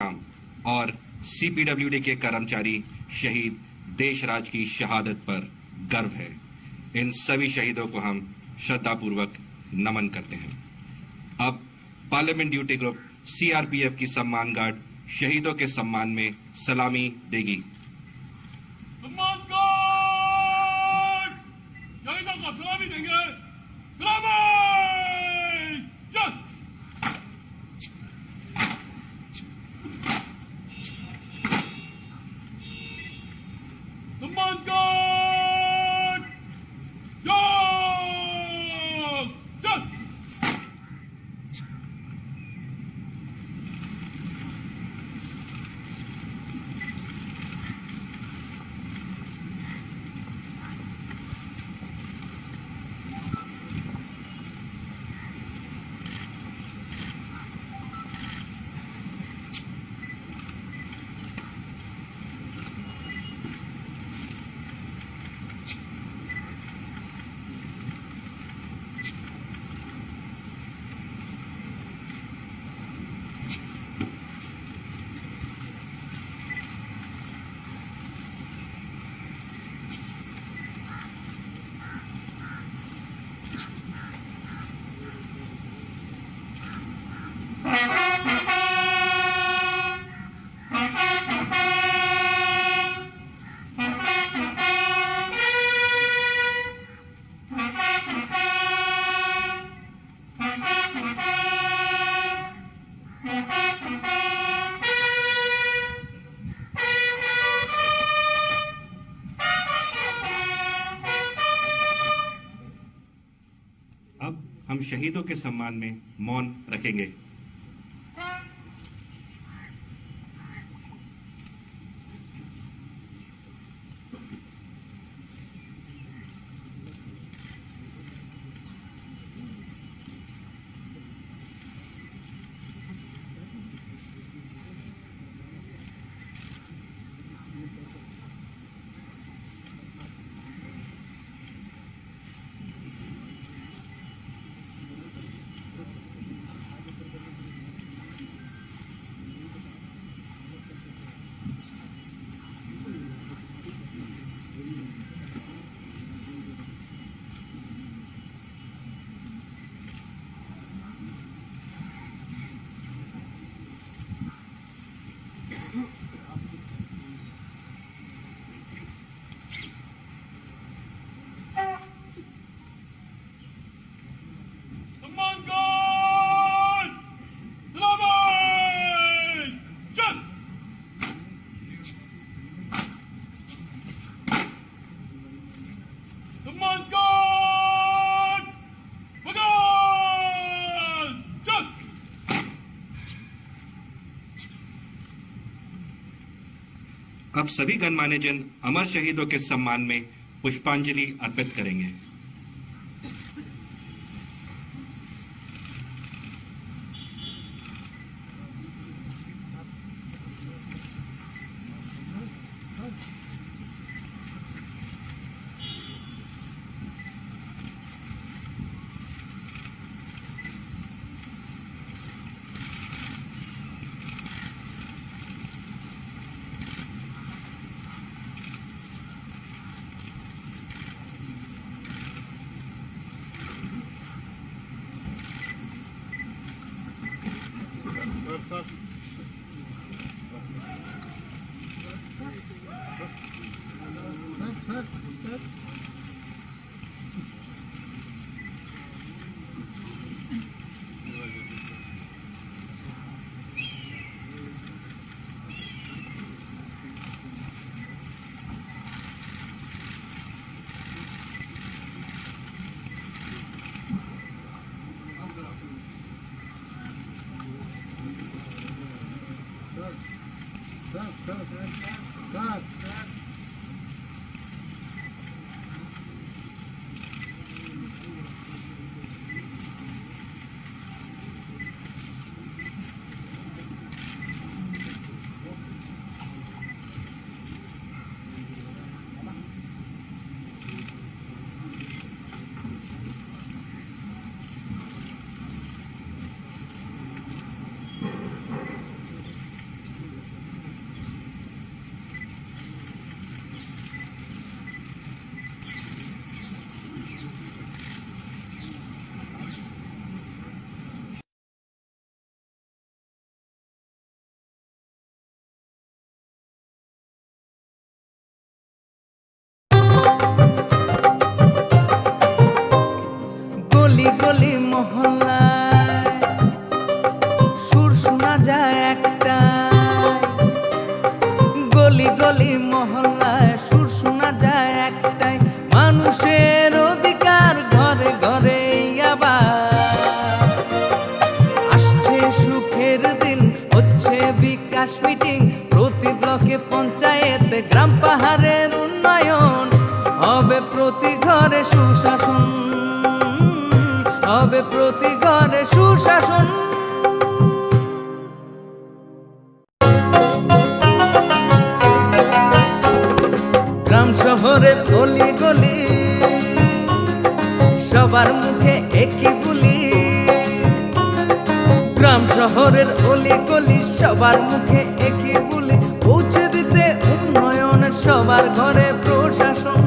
और सीपीडब्ल्यूडी के कर्मचारी शहीद देशराज की शहादत पर गर्व है। इन सभी शहीदों को हम श्रद्धापूर्वक नमन करते हैं। अब पार्लियामेंट ड्यूटी ग्रुप सीआरपीएफ की सम्मान गार्ड शहीदों के सम्मान में सलामी देगी। सम्मान गार्ड शहीदों को सलामी देंगे। सलामी चल। सम्मान गार्ड चल। अब हम शहीदों के सम्मान में मौन रखेंगे। सम्मान गार्ड सलामी चल। सम्मान गार्ड बगाल चल। अब सभी गणमान्य जन अमर शहीदों के सम्मान में पुष्पांजलि अर्पित करेंगे। বিকাশ মিটিং, প্রতি ব্লকে পঞ্চায়েতে গ্রাম পাহাড়ের উন্নয়ন, হবে প্রতি ঘরে সুশাসন, হবে প্রতি ঘরে সুশাসন। গ্রাম শহরের অলি গলি সবার মুখে একই বুলি, গ্রাম শহরের অলি গলি সবার মুখে একই বুলি, পৌঁছে দিতে উন্নয়নের সবার ঘরে প্রশাসন।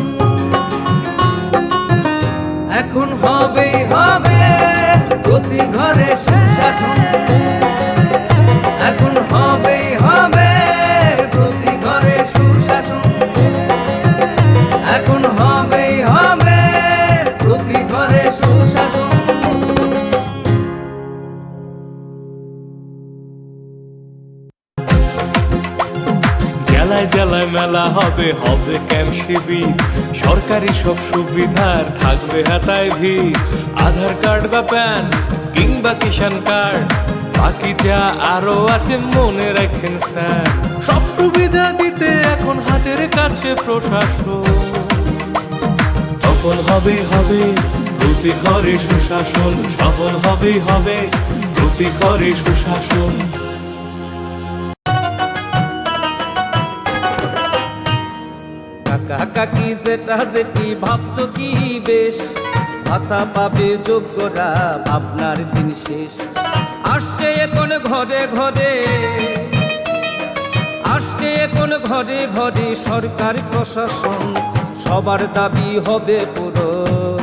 এখন হবেই হবে প্রতি ঘরে সুশাসন, এখন হবেই হবে প্রতি ঘরে সুশাসন, এখন হবেই হবে প্রতি ঘরে সুশাসন। জেলায় জেলায় মেলা হবে, হবে ক্যাম্প শিবির, সরকারি সব সুবিধার থাকবে হাতায় ভিড়। আধার কার্ড বা প্যান কিংবা কিষাণ কার্ড, বাকি যা আরো আছে মনে রাখেন স্যার। সব সুবিধা দিতে এখন হাতের কাছে প্রশাসন, সফল হবে হবে প্রতি ঘরে সুশাসন, সফল হবে হবে প্রতি ঘরে সুশাসন। কাকা কাকি যেটা যেটি ভাবছো কি বেশ, ভাতা পাবে যোগ্যরা আপনার দিন শেষ। আসছে এখন ঘরে ঘরে, আসছে এখন ঘরে ঘরে সরকার প্রশাসন, সবার দাবি হবে পূরণ,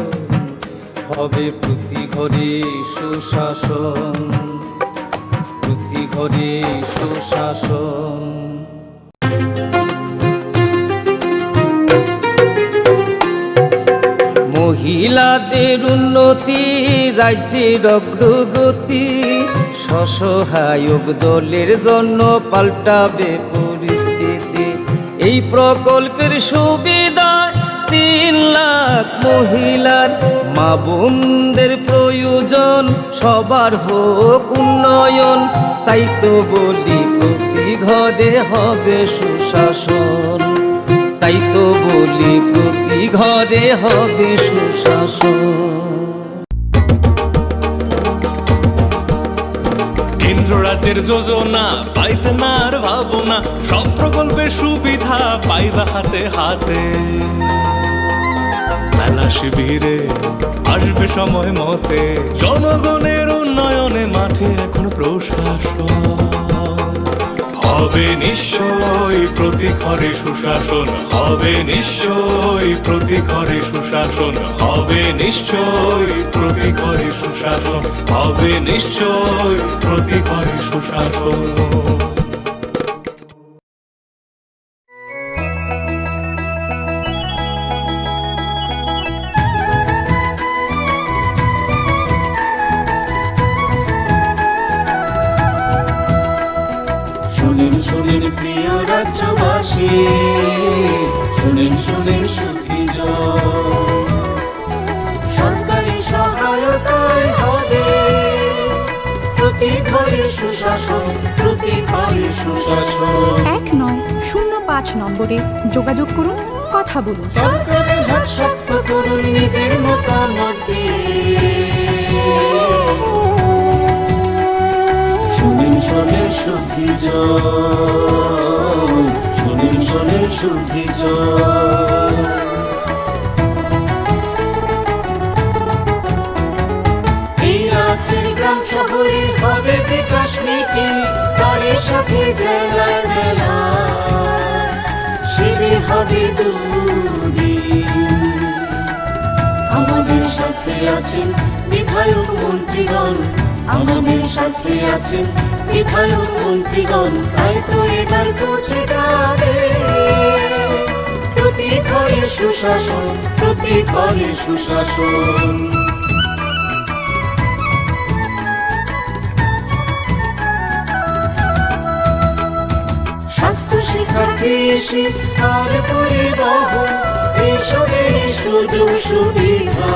হবে প্রতি ঘরে সুশাসন, প্রতি ঘরে সুশাসন। মহিলাদের উন্নতি, রাজ্যের অগ্রগতি, স্বসহায়ক দলের জন্য পাল্টাবে পরিস্থিতি। এই প্রকল্পের সুবিধা 3 লাখ মহিলার, মা বোনদের প্রয়োজন সবার হোক উন্নয়ন। তাই তো বলি প্রতি ঘরে হবে সুশাসন, তাই তো বলি প্রতি ঘরে হবে সুশাসন। কেন্দ্র রাজ্যের যোজনা পাইতে না আর ভাবনা, সব প্রকল্পের সুবিধা পাইবা হাতে হাতে। মেলা শিবিরে আসবে সময় মতে, জনগণের উন্নয়নে মাঠে এখন প্রশাসন, হবে নিশ্চয়ই প্রতি ঘরে সুশাসন, হবে নিশ্চয়ই প্রতি ঘরে সুশাসন, হবে নিশ্চয়ই প্রতি ঘরে সুশাসন, হবে নিশ্চয়ই প্রতি ঘরে সুশাসন। শুনেন শুনেন প্রিয় রাজ্যবাসী, শুনেন শুনেন সুধীজন, সরকারি সহায়তায় হবে প্রতি ঘরে সুশাসন, প্রতি ঘরে সুশাসন। 1905 নম্বরে যোগাযোগ করুন, কথা বলুন। সরকারের হাত শক্ত করুন, নিজের মতামত দিয়ে। শুনেন শোনেন সুধীজন, শুনেন শোনেন সুধীজন। এই রাজ্যের গ্রাম শহরে হবে বিকাশ মিটিং, তার সাথে জেলায় মেলা, শিবির হবে দুদিন। আমাদের সাথে আছেন বিধায়ক মন্ত্রীগণ, আমাদের সাথে আছেন বিধায়ক মন্ত্রীগণ। তাই তো এবার পৌঁছে যাবে প্রতি ঘরে সুশাসন, প্রতি ঘরে সুশাসন। স্বাস্থ্য শিক্ষা কৃষি আর পরিবহন, এসবের সুযোগ সুবিধা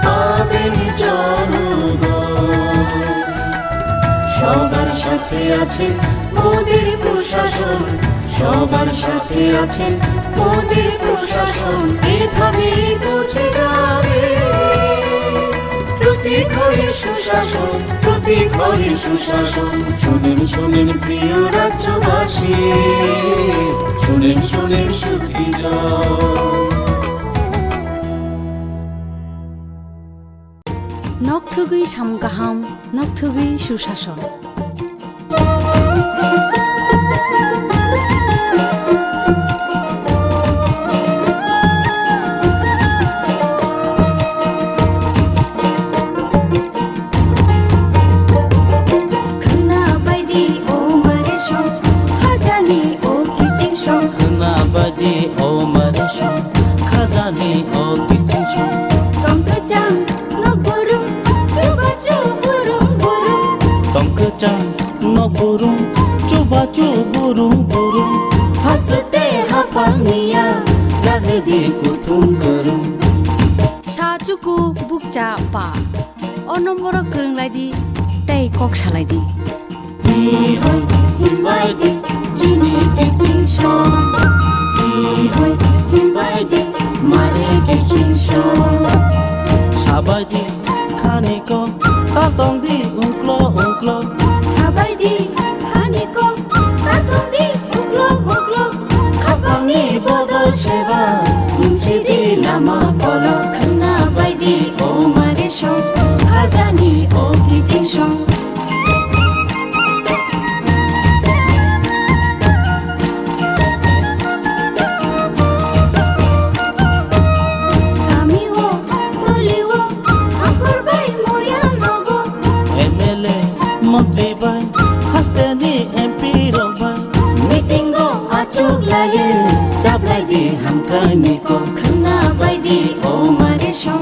পাবেন জনগণ। সবার সাথে আছেন মোদের প্রশাসন সবার সাথে আছেন, মোদের প্রশাসন এভাবে পৌঁছে যাবে। প্রতি ঘরে সুশাসন, প্রতি ঘরে সুশাসন। শুনেন শুনেন প্রিয় রাজ্যবাসী, শুনেন শুনেন সুখীজন। নকথুগুই সামগাহাম, নকথুগুই সুশাসন। হাসতে হাঁপানিয়া লাগে দি কুথুম করুম। সাচুকু বুকচা পা অ নম্বর গোरोंलायदि তাই কক সালাইদি। হি হই হিমবাইদি চিনি কিচিং সং, হি হই হিমবাইদি মারে কিচিং সং। সাবাইদি খানিক তাতংদি উংক্লো উংক্লো, সাবাইদি খানিক তাতংদি উগলো উগলো। খাপাংনি বদল সেবা মুন্সিদি লামা কলো। খানা বাইদি ও মারে সং, খাজানি ও কিচিং সং। মন্ত্রী বাই হাসতেনি এমপি রবাই। মিটিং গো আচুক লাগে চাপলাই দি হামকানি কো। খানা বাইদি ও মারে সং,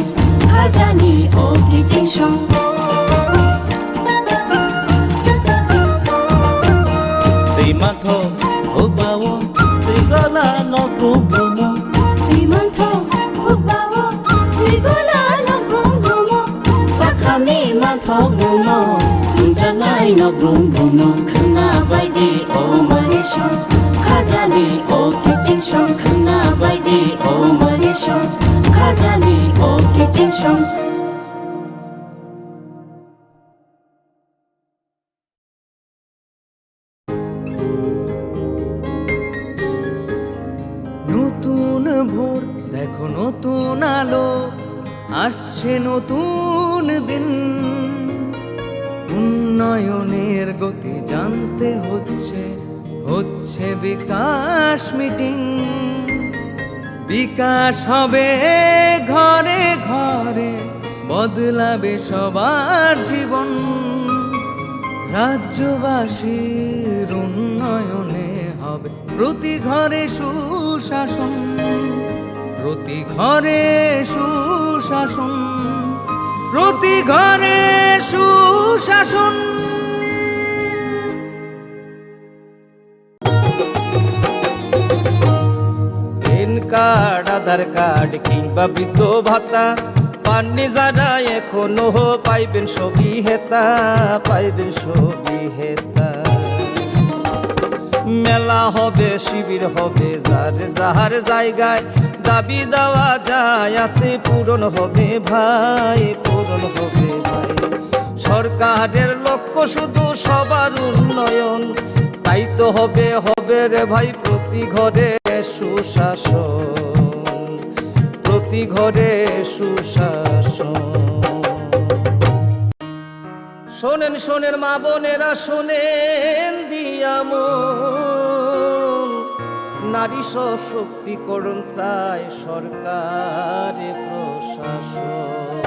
খাজানি ও কিচিং সং। তুই মাথ হুবাও তুই গলা নগ্রুম ভ্রম। তুই মন্থ হুবাও তুই গলা নগ্রুম ভ্রম। সাখানি মাথ গুম জানাই নগ্রুম ভ্রম। খানা বাইদি ও মারে সং, খাজানি ও কিচিং সং। খানা বাইদি ও মারে সং, খাজানি ও কিচিং সং। নতুন ভোর দেখো নতুন আলো, আসছে নতুন দিন। উন্নয়নের গতি জানতে হচ্ছে, হচ্ছে বিকাশ মিটিং। বিকাশ হবে ঘরে ঘরে, বদলাবে সবার জীবন। রাজ্যবাসীর উন্নয়নে হবে প্রতি ঘরে সুশাসন, প্রতি ঘরে সুশাসন, প্রতি ঘরে সুশাসন। প্যান কার্ড, আধার কার্ড কিংবা বৃদ্ধ ভাতা পাননি যারা এখনো পাইবেন সবই হেতা, পাইবেন সবই হেতা। মেলা হবে, শিবির হবে, যার যাহার জায়গায় দাবি দেওয়া যায় আছে পূরণ হবে ভাই, পূরণ হবে ভাই। সরকারের লক্ষ্য শুধু সবার উন্নয়ন, তাই তো হবে হবে রে ভাই প্রতি ঘরে সুশাসন, প্রতি ঘরে সুশাসন। শোনেন শোনেন মা বোনেরা শোনেন দিয়ামন, নারী সশক্তিকরণ চায় সরকার প্রশাসন।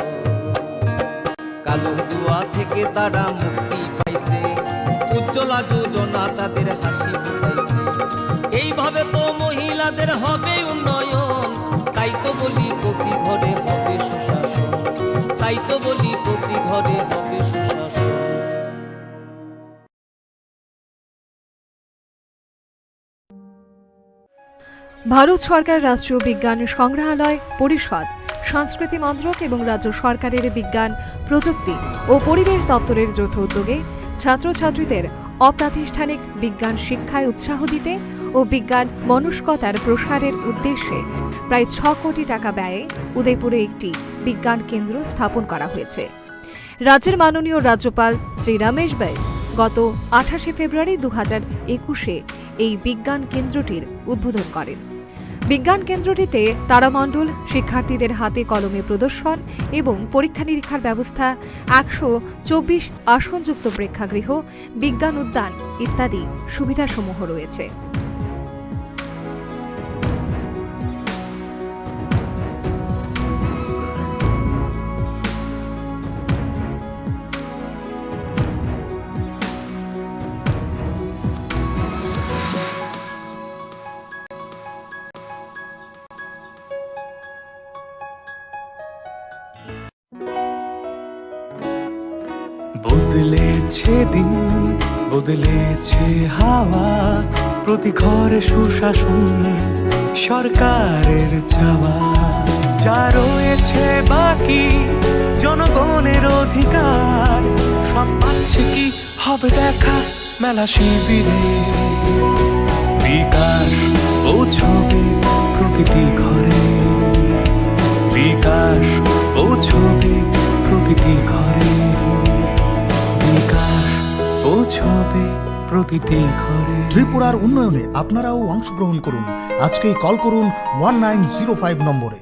কালো জুয়া থেকে তারা মুক্তি পাইছে, উজ্জ্বলা যোজনা তাদের হাসি ফুটাইছে। এইভাবে তো মহিলাদের হবে উন্নয়ন, তাই তো বলি প্রতি ঘরে হবে সুশাসন, তাই তো বলি প্রতি ঘরে হবে সুশাসন। ভারত সরকার রাষ্ট্রীয় বিজ্ঞান সংগ্রহালয় পরিষদ, সংস্কৃতি মন্ত্রক এবং রাজ্য সরকারের বিজ্ঞান প্রযুক্তি ও পরিবেশ দপ্তরের যৌথ উদ্যোগে ছাত্রছাত্রীদের অপ্রাতিষ্ঠানিক বিজ্ঞান শিক্ষায় উৎসাহ দিতে ও বিজ্ঞান মনস্কতার প্রসারের উদ্দেশ্যে প্রায় 6 কোটি টাকা ব্যয়ে উদয়পুরে একটি বিজ্ঞান কেন্দ্র স্থাপন করা হয়েছে। রাজ্যের মাননীয় রাজ্যপাল শ্রী রমেশ বাইস গত 28শে ফেব্রুয়ারি 2021-এ এই বিজ্ঞান কেন্দ্রটির উদ্বোধন করেন। বিজ্ঞান কেন্দ্রটিতে তারামণ্ডল, শিক্ষার্থীদের হাতে কলমে প্রদর্শন এবং পরীক্ষা নিরীক্ষার ব্যবস্থা, 124 আসনযুক্ত প্রেক্ষাগৃহ, বিজ্ঞান উদ্যান ইত্যাদি সুবিধাসমূহ রয়েছে। বদলেছে দিন, বদলেছে হাওয়া, প্রতি ঘরে সুশাসন সরকারের চাওয়া। যা রয়েছে বাকি জনগণের অধিকার, সব পাচ্ছে কি হবে দেখা মেলা শিবিরে। বিকাশ পৌঁছবে প্রতিটি ঘরে, বিকাশ পৌঁছবে প্রতিটি ঘরে, বিকাশ পৌঁছবে প্রতিটি ঘরে। ত্রিপুরার উন্নয়নে আপনারাও অংশগ্রহণ করুন। আজকেই কল করুন 1905 নম্বরে।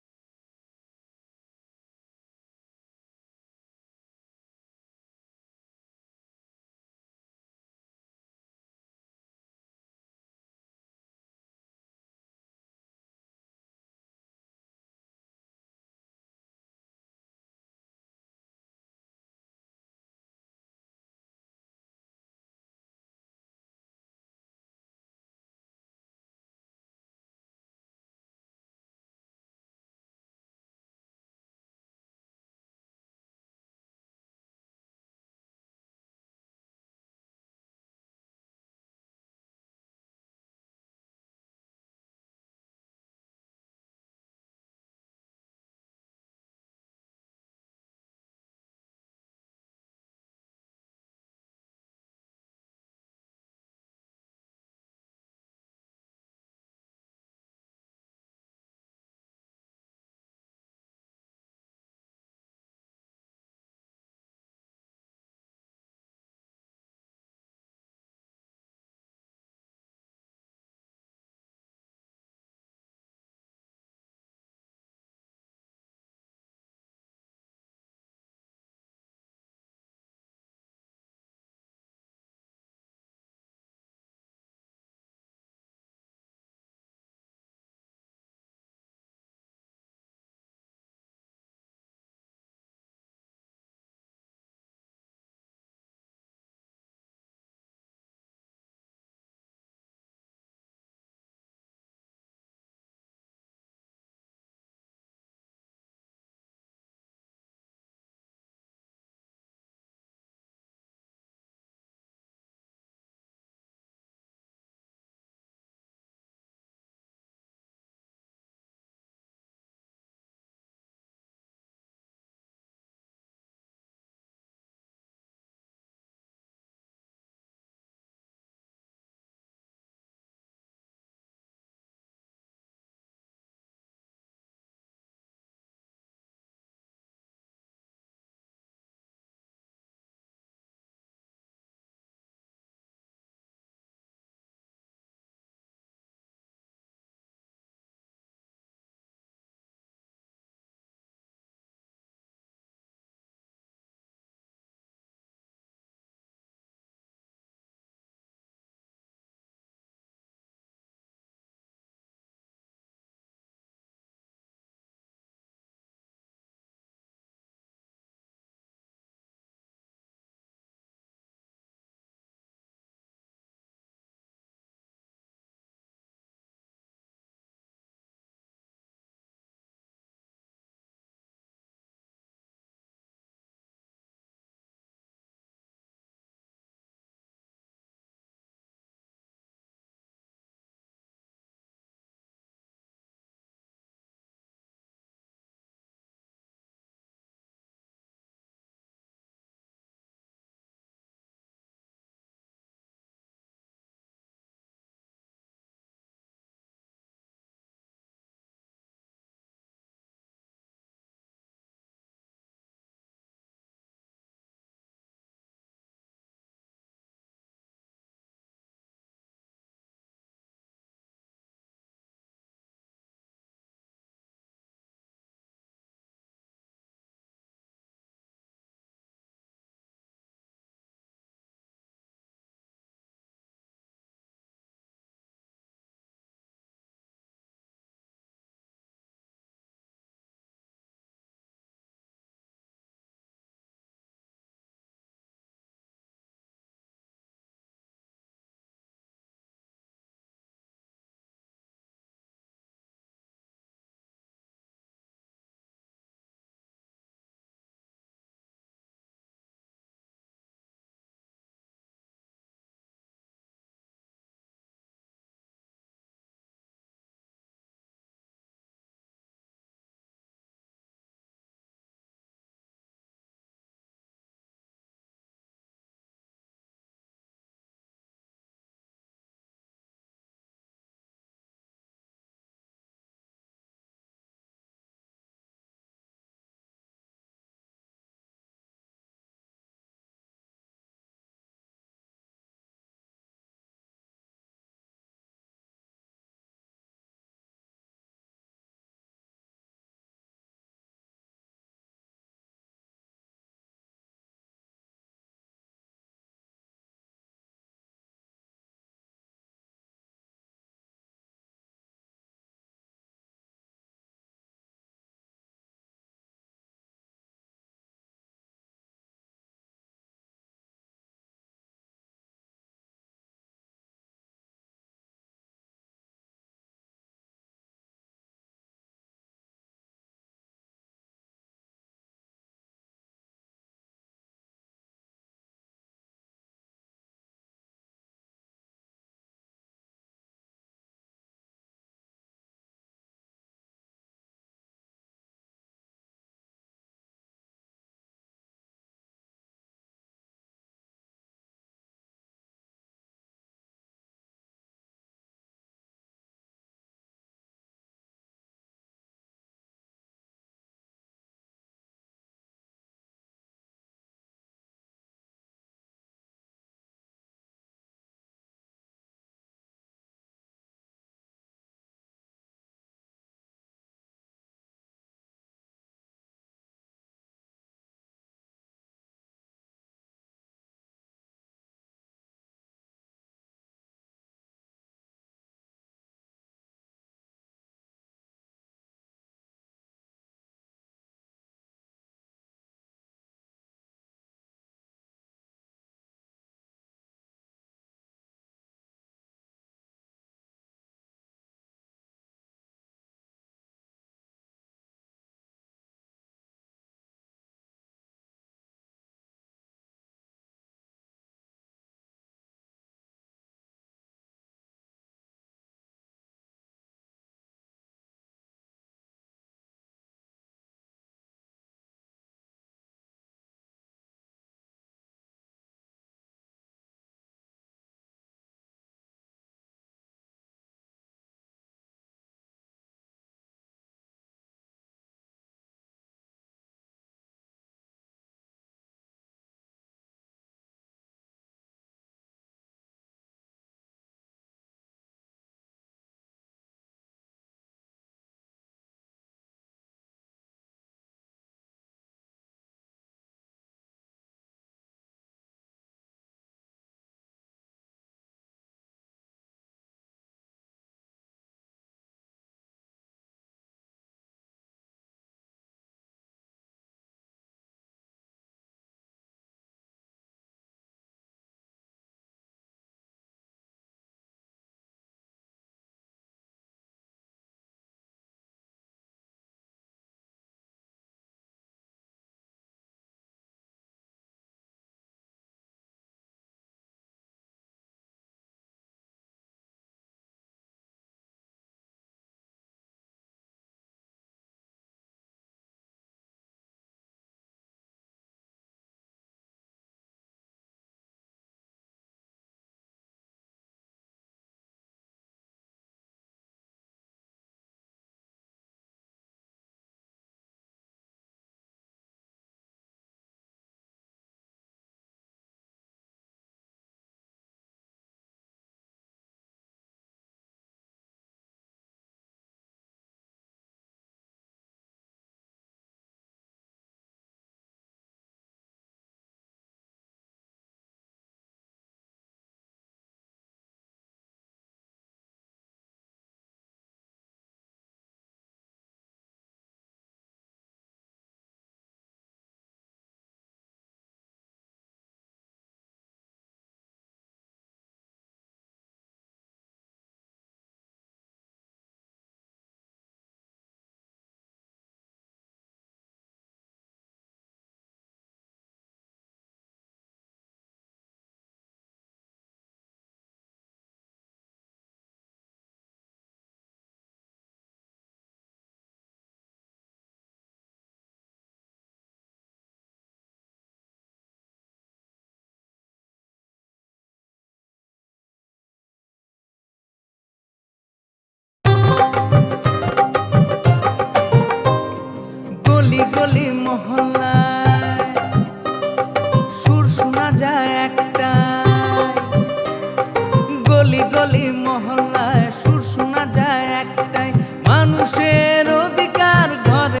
গলি গলি মহল্লায় সুর শোনা যায় একটাই, মানুষের অধিকার ঘরে।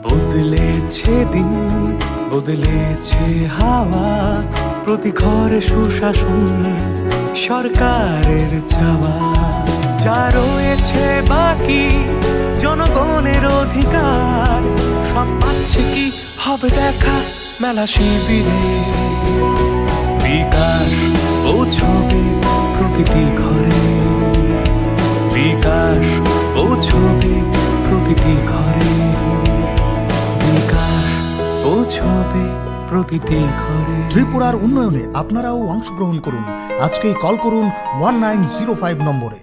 বদলেছে দিন, বদলেছে হাওয়া, প্রতি ঘরে সুশাসন সরকারের চাওয়া। যা রয়েছে বাকি জনগণের অধিকার, সব পাচ্ছে কি হবে দেখা মেলা শিবিরে। বিকাশ পৌঁছবে প্রতিটি ঘরে, বিকাশ পৌঁছবে প্রতিটি ঘরে, বিকাশ পৌঁছবে প্রতিটি ঘরে। ত্রিপুরার উন্নয়নে আপনারাও অংশগ্রহণ করুন। আজকেই কল করুন 1905 নম্বরে।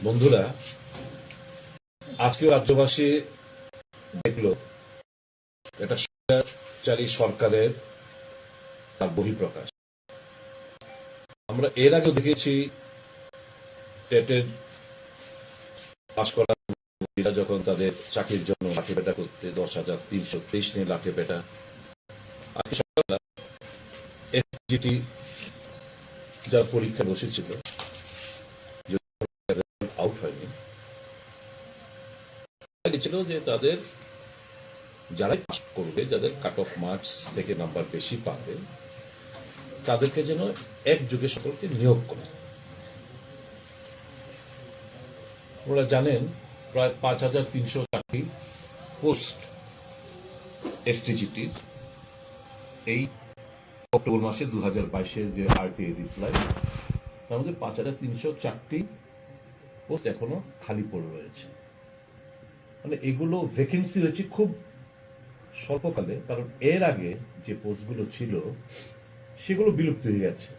বন্ধুরা, আজকে রাজ্যবাসী দেখল এটা স্বৈরাচারী সরকারের তার বহিঃপ্রকাশ। আমরা এর আগেও দেখেছি টেটের পাশ করা যখন তাদের চাকরির জন্য লাঠি পেটা করতে 10,323 নিয়ে লাঠি পেটা। আজকে সকালবেলা STGT যার পরীক্ষা বসেছিল আউট হয়নি, ছিল যে তাদের যারাই পাস করবে, যাদের কাট অফ মার্কস থেকে নাম্বার বেশি পাবে, তাদেরকে যেন একযোগে সকলকে নিয়োগ করে। আপনারা জানেন প্রায় 5,300 চাকরি পোস্ট STGT এই অক্টোবর মাসে 2022-এর যে আরটিআই রিপ্লাই, তার মধ্যে 5304টি পোস্ট এখনো খালি পড়ে রয়েছে। মানে এগুলো ভ্যাকেন্সি হয়েছে খুব স্বল্পকালে, কারণ এর আগে যে পোস্টগুলো ছিল সেগুলো বিলুপ্ত হয়ে গেছে।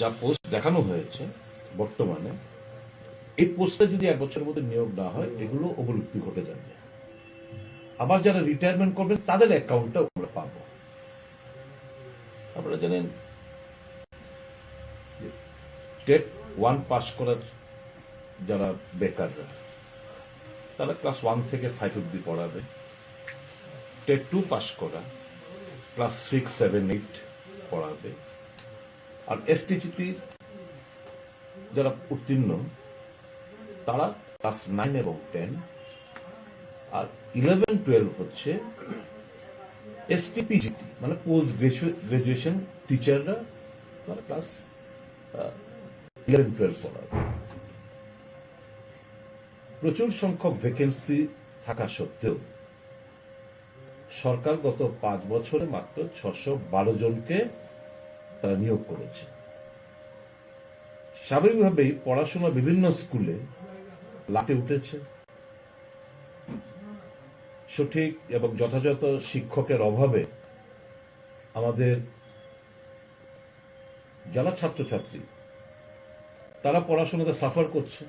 যা পোস্ট দেখানো হয়েছে বর্তমানে, এই পোস্টে যদি 1 বছরের মধ্যে নিয়োগ না হয়, এগুলো অবলুপ্তি ঘটে যাবে। আবার যারা রিটায়ারমেন্ট করবেন তাদের অ্যাকাউন্টটা আমরা পাবো। আপনারা জানেন স্টেট 1 পাস করার যারা বেকাররা, তারা ক্লাস 1 থেকে 5 অব্দি পড়াবে। স্টেট 2 পাস করা ক্লাস 6, 7, 8 পড়াবে। আর এসটিজিটি যারা উত্তীর্ণ, তারা ক্লাস 9 এবং 10, আর 11, 12 হচ্ছে এসটিপিজিটি, মানে পোস্ট গ্রাজুয়েশন টিচাররা, তারা ক্লাস 11, 12 পড়াবে। প্রচুর সংখ্যক ভ্যাকেন্সি থাকা সত্ত্বেও সরকার গত 5 বছরে মাত্র 612 জনকে তারা নিয়োগ করেছে। স্বাভাবিকভাবেই পড়াশোনা বিভিন্ন স্কুলে লাটে উঠেছে। সঠিক এবং যথাযথ শিক্ষকের অভাবে আমাদের যারা ছাত্রছাত্রী, তারা পড়াশোনাতে সাফার করছে।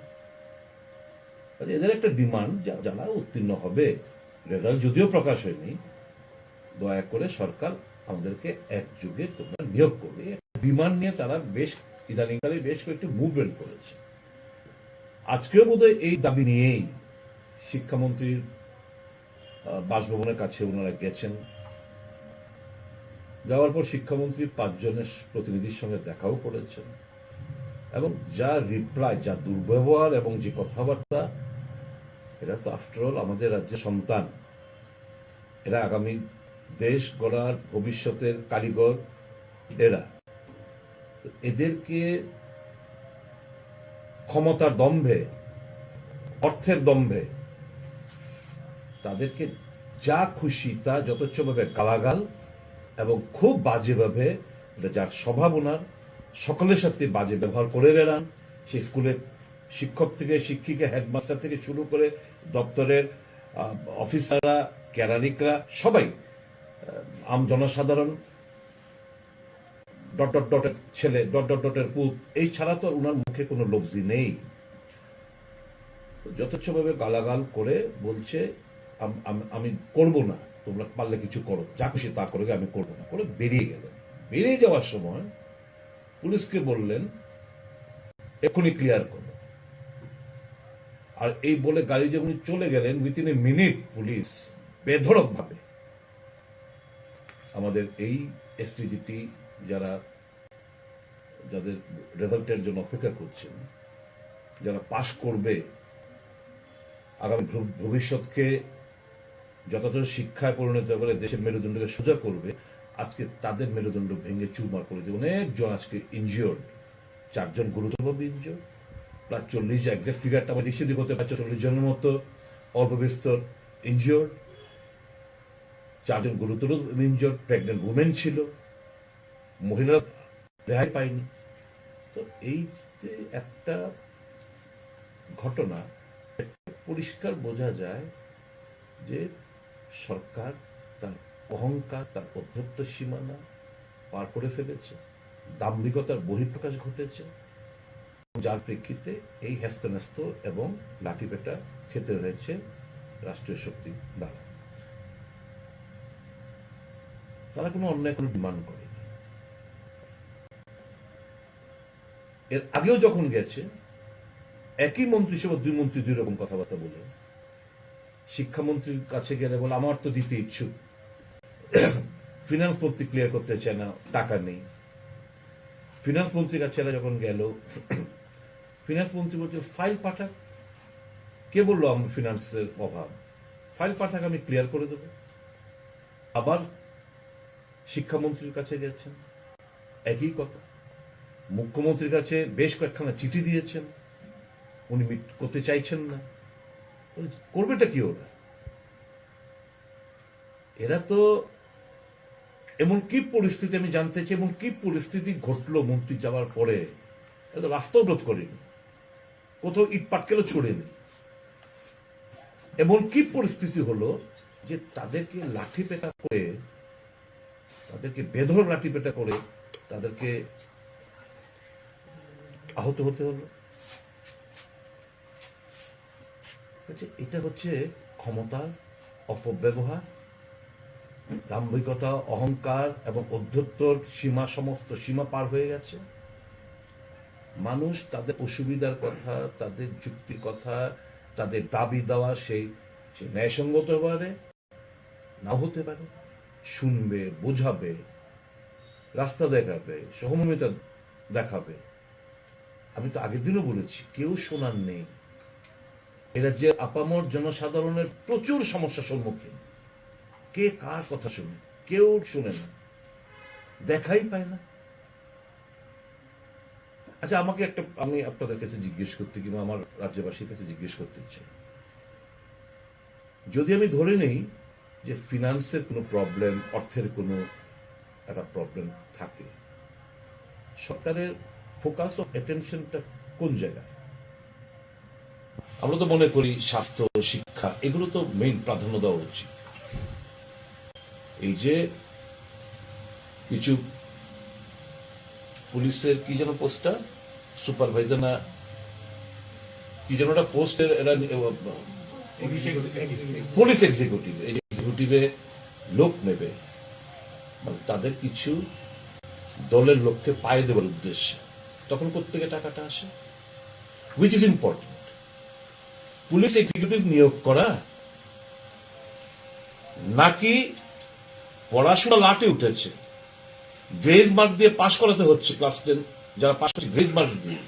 এদের একটা ডিমান্ড, যারা উত্তীর্ণ হবে, রেজাল্ট যদিও প্রকাশ হয়নি, দয়া করে সরকার আমাদেরকে একযোগে তোমরা নিয়োগ করবে। ডিমান্ড নিয়ে তারা ইদানিংকালে বেশ কয়েকটি মুভমেন্ট করেছে। আজকেও বোধহয় এই দাবি নিয়েই শিক্ষামন্ত্রীর বাসভবনের কাছে ওনারা গেছেন। যাওয়ার পর শিক্ষামন্ত্রী 5 জনের প্রতিনিধির সঙ্গে দেখাও করেছেন, এবং যা রিপ্লাই, যা দুর্ব্যবহার এবং যে কথাবার্তা, এরা তো আফটারঅল আমাদের রাজ্যের সন্তান। এরা আগামী দেশ গড়ার ভবিষ্যতের কারিগর। এদেরকে ক্ষমতার দম্ভে, অর্থের দম্ভে তাদেরকে যা খুশি তা যথেচ্ছভাবে গালাগাল এবং খুব বাজেভাবে, যার স্বভাব ওনার, সকলের সাথে বাজে ব্যবহার করে বেড়ান। সেই স্কুলের শিক্ষক থেকে শিক্ষিকা, হেডমাস্টার থেকে শুরু করে দপ্তরের অফিসাররা, কেরানিকরা, সবাই, আম জনসাধারণ, ডট ডট ডটের ছেলে, ডট ডট ডটের পুত, এই ছাড়া তো ওনার মুখে কোনো লফজি নেই। যথেচ্ছভাবে গালাগাল করে বলছে আমি করব না, তোমরা পারলে কিছু করো, যা খুশি তা করো, আমি করবো না, করে বেরিয়ে গেলেন। বেরিয়ে যাওয়ার সময় পুলিশকে বললেন এক্ষুনি ক্লিয়ার করো। আর এই বলে গাড়ি যখন চলে গেলেন, উইথিন এ মিনিট পুলিশ বেধড়ক ভাবে আমাদের এই এসটিজিটি যাদের রেজাল্টের জন্য অপেক্ষা করছেন, যারা পাশ করবে, আগামী ভবিষ্যৎকে যথাযথ শিক্ষায় পরিণত করে দেশের মেরুদণ্ডকে সোজা করবে, আজকে তাদের মেরুদণ্ড ভেঙে চুরমার করে দিয়ে অনেকজন আজকে ইনজিওর্ড। 4 জন গুরুতরভাবে ইনজিওর্ড, প্রায় 40, একজ্যাক্ট ফিগারটা আমার বেশি দিক হতে পারছে, 40 জনের মতো অল্প বিস্তর ইনজিওর্ড। 4 জন গুরুতর ইনজিওর্ড, প্রেগনেন্ট উমেন ছিল, মহিলা রেহাই পায়নি। তো এই যে একটা ঘটনা, পরিষ্কার বোঝা যায় যে সরকার তার অহংকার, তার অধ্যত্ত সীমানা পার করে ফেলেছে, দাম্ভিকতার বহিঃপ্রকাশ ঘটেছে, যার প্রেক্ষিতে এই হেস্তন্যস্ত এবং লাঠিপেটা খেতে হয়েছে রাষ্ট্রীয় শক্তি দ্বারা। তারা কোনো অন্যায় কোনো ডিমান্ড করেনি। এর আগেও যখন গেছে, একই মন্ত্রিসভা 2 মন্ত্রী 2 রকম কথাবার্তা বলে। শিক্ষামন্ত্রীর কাছে গেলে বলে আমার তো দিতে ইচ্ছুক, ফিনান্স মন্ত্রী ক্লিয়ার করতে চায় না, টাকা নেই। ফিনান্স মন্ত্রীর কাছে যখন গেল, ফিনান্স মন্ত্রী বলছে ফাইল পাঠাক। কে বললো আমার ফিনান্সের অভাব? ফাইল পাঠাক, আমি ক্লিয়ার করে দেব। আবার শিক্ষামন্ত্রীর কাছে গেছেন, একই কথা। মুখ্যমন্ত্রীর কাছে বেশ কয়েকখানা চিঠি দিয়েছেন, উনি মিট করতে চাইছেন না। করবেটা কি ওরা? এরা তো এমন কি পরিস্থিতি, আমি জানতে চাই এমন কি পরিস্থিতি ঘটলো মন্ত্রী যাওয়ার পরে? এরা তো রাস্তা অবরোধ করেনি, কোথাও ইট পাটকেলও ছড়েনি। এমন কি পরিস্থিতি হলো যে তাদেরকে লাঠি পেটা করে, তাদেরকে বেধড় লাঠি পেটা করে তাদেরকে আহত হতে হলো? এটা হচ্ছে ক্ষমতার অপব্যবহার, দাম্ভিকতা, অহংকার এবং অধ্যত্বর সীমা, সমস্ত সীমা পার হয়ে গেছে। মানুষ তাদের অসুবিধার কথা, তাদের যুক্তির কথা, তাদের দাবি দেওয়া সেই ন্যায়সঙ্গত হতে পারে, নাও হতে পারে, শুনবে, বোঝাবে, রাস্তা দেখাবে, সহমর্মিতা দেখাবে। আমি তো আগের দিনও বলেছি, কেউ শোনার নেই। এরা যে আপামর জনসাধারণের প্রচুর সমস্যার সম্মুখীন, কে কার কথা শুনে? কেউ শুনে না, দেখাই পায় না। আচ্ছা, আমি আপনাদের কাছে জিজ্ঞেস করতে, কিংবা আমার রাজ্যবাসীর কাছে জিজ্ঞেস করতে চাই, যদি আমি ধরে নেই যে ফিনান্সের কোনো প্রবলেম, অর্থের কোনো একটা প্রবলেম থাকে, সরকারের ফোকাস অফ অ্যাটেনশনটা কোন জায়গায়? আমরা তো মনে করি স্বাস্থ্য, শিক্ষা, এগুলো তো মেইন প্রাধান্য দেওয়া উচিত। এই যে কিছু পুলিশের কি যেন পোস্টটা, সুপারভাইজার না কি যেন একটা পোস্টের, পুলিশ এক্সিকিউটিভ, এই এক্সিকিউটিভে লোক নেবে, মানে তাদের কিছু দলের লোককে পায়ে দেওয়ার উদ্দেশ্যে, তখন কোত্থেকে টাকাটা আসে? Which is important, police executive নিয়োগ করা নাকি পড়াশোনা লাটে উঠেছে, গ্রেজ মার্ক দিয়ে পাশ করাতে হচ্ছে, ক্লাস 10 যারা পাশ করছে গ্রেজ মার্ক দিয়ে,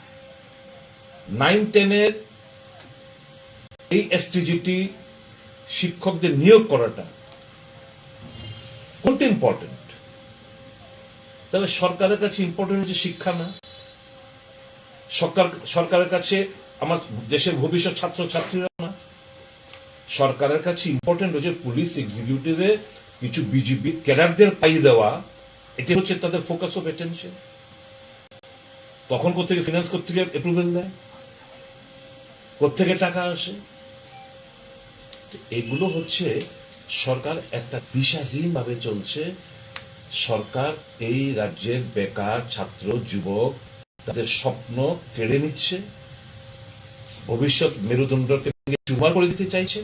9-10 এই এসটিজিটি শিক্ষকদের নিয়োগ করাটা কোনটা ইম্পর্টেন্ট? তাহলে সরকারের কাছে ইম্পর্টেন্ট হচ্ছে শিক্ষা না? সরকারের কাছে আমার দেশের ভবিষ্যৎ ছাত্র ছাত্রীরা না? সরকারের কাছে ইম্পর্টেন্ট হচ্ছে পুলিশ এক্সিকিউটিভে কিছু বিজেপি ক্যাডারদের পাইয়ে দেওয়া, এটি হচ্ছে তাদের ফোকাস অফ অ্যাটেনশন। তখন কোথেকে ফিনান্স, কোথেকে অ্যাপ্রুভেল দেয়, কোথেকে টাকা আসে? এগুলো হচ্ছে সরকার একটা দিশাহীন ভাবে চলছে। সরকার এই রাজ্যের বেকার ছাত্র, যুবক, তাদের স্বপ্ন কেড়ে নিচ্ছে, ভবিষ্যৎ মেরুদণ্ডকে চুরমার করে দিতে চাইছে,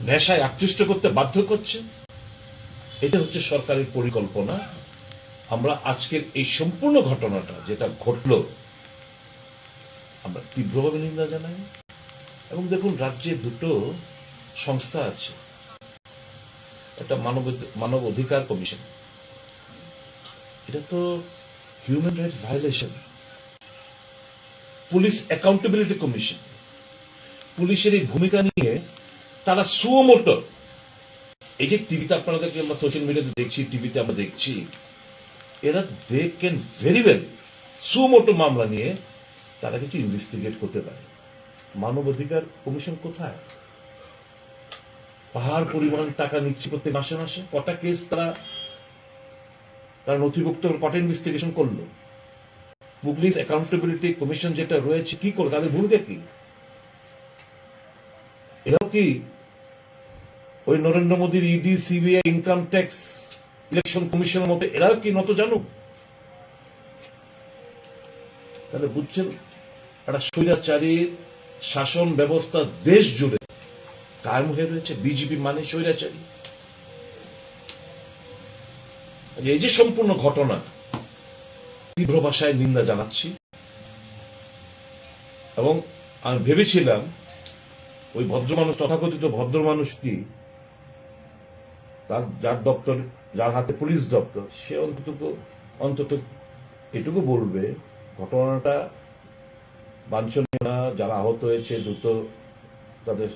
নেশায় আকৃষ্ট করতে বাধ্য করছে। এটা হচ্ছে সরকারের পরিকল্পনা। আমরা আজকের এই সম্পূর্ণ ঘটনাটা যেটা ঘটলো, আমরা তীব্রভাবে নিন্দা জানাই। এবং দেখুন, রাজ্যে দুটো সংস্থা আছে, একটা মানব অধিকার কমিশন, এটা তো human rights violation. Police accountability commission, পুলিশের এই ভূমিকা নিয়ে তারা সুমোটো, এই যে টিভিতে আপনাদেরকে আমরা সোশ্যাল মিডিয়াতে দেখছি, টিভিতে আমরা দেখছি, এরা they can very well suo motu মামলা নিয়ে তারা কিছু ইনভেস্টিগেট করতে পারে। মানবাধিকার কমিশন কোথায়? পাহাড় পরিমাণ টাকা নিচ্ছে প্রত্যেক মাসে মাসে। কটা কেস তারা নথিভুক্ত কটা ইনভেস্টিগেশন করলো? পুলিশ অ্যাকাউন্টেবিলিটি কমিশন যেটা রয়েছে, কি করলো? তাদের ভূমিকা কি? এরাও কি ওই নরেন্দ্র মোদীর ED, CBI, income tax, election কমিশনের মতো এরাও কি নত জানুক? তাহলে বুঝছেন, একটা স্বৈরাচারীর শাসন ব্যবস্থা দেশ জুড়ে কায়েম হয়ে রয়েছে। বিজেপি মানে স্বৈরাচারী। এই যে সম্পূর্ণ ঘটনা, তীব্র ভাষায় নিন্দা জানাচ্ছি। এবং আমি ভেবেছিলাম ওই ভদ্রমানুষ, তথাকথিত ভদ্র মানুষটি, তার যার দপ্তর, যার হাতে পুলিশ দপ্তর, সে অন্তত এটুকু বলবে ঘটনাটা বাঞ্ছনীয় না, যারা আহত হয়েছে দ্রুত তাদের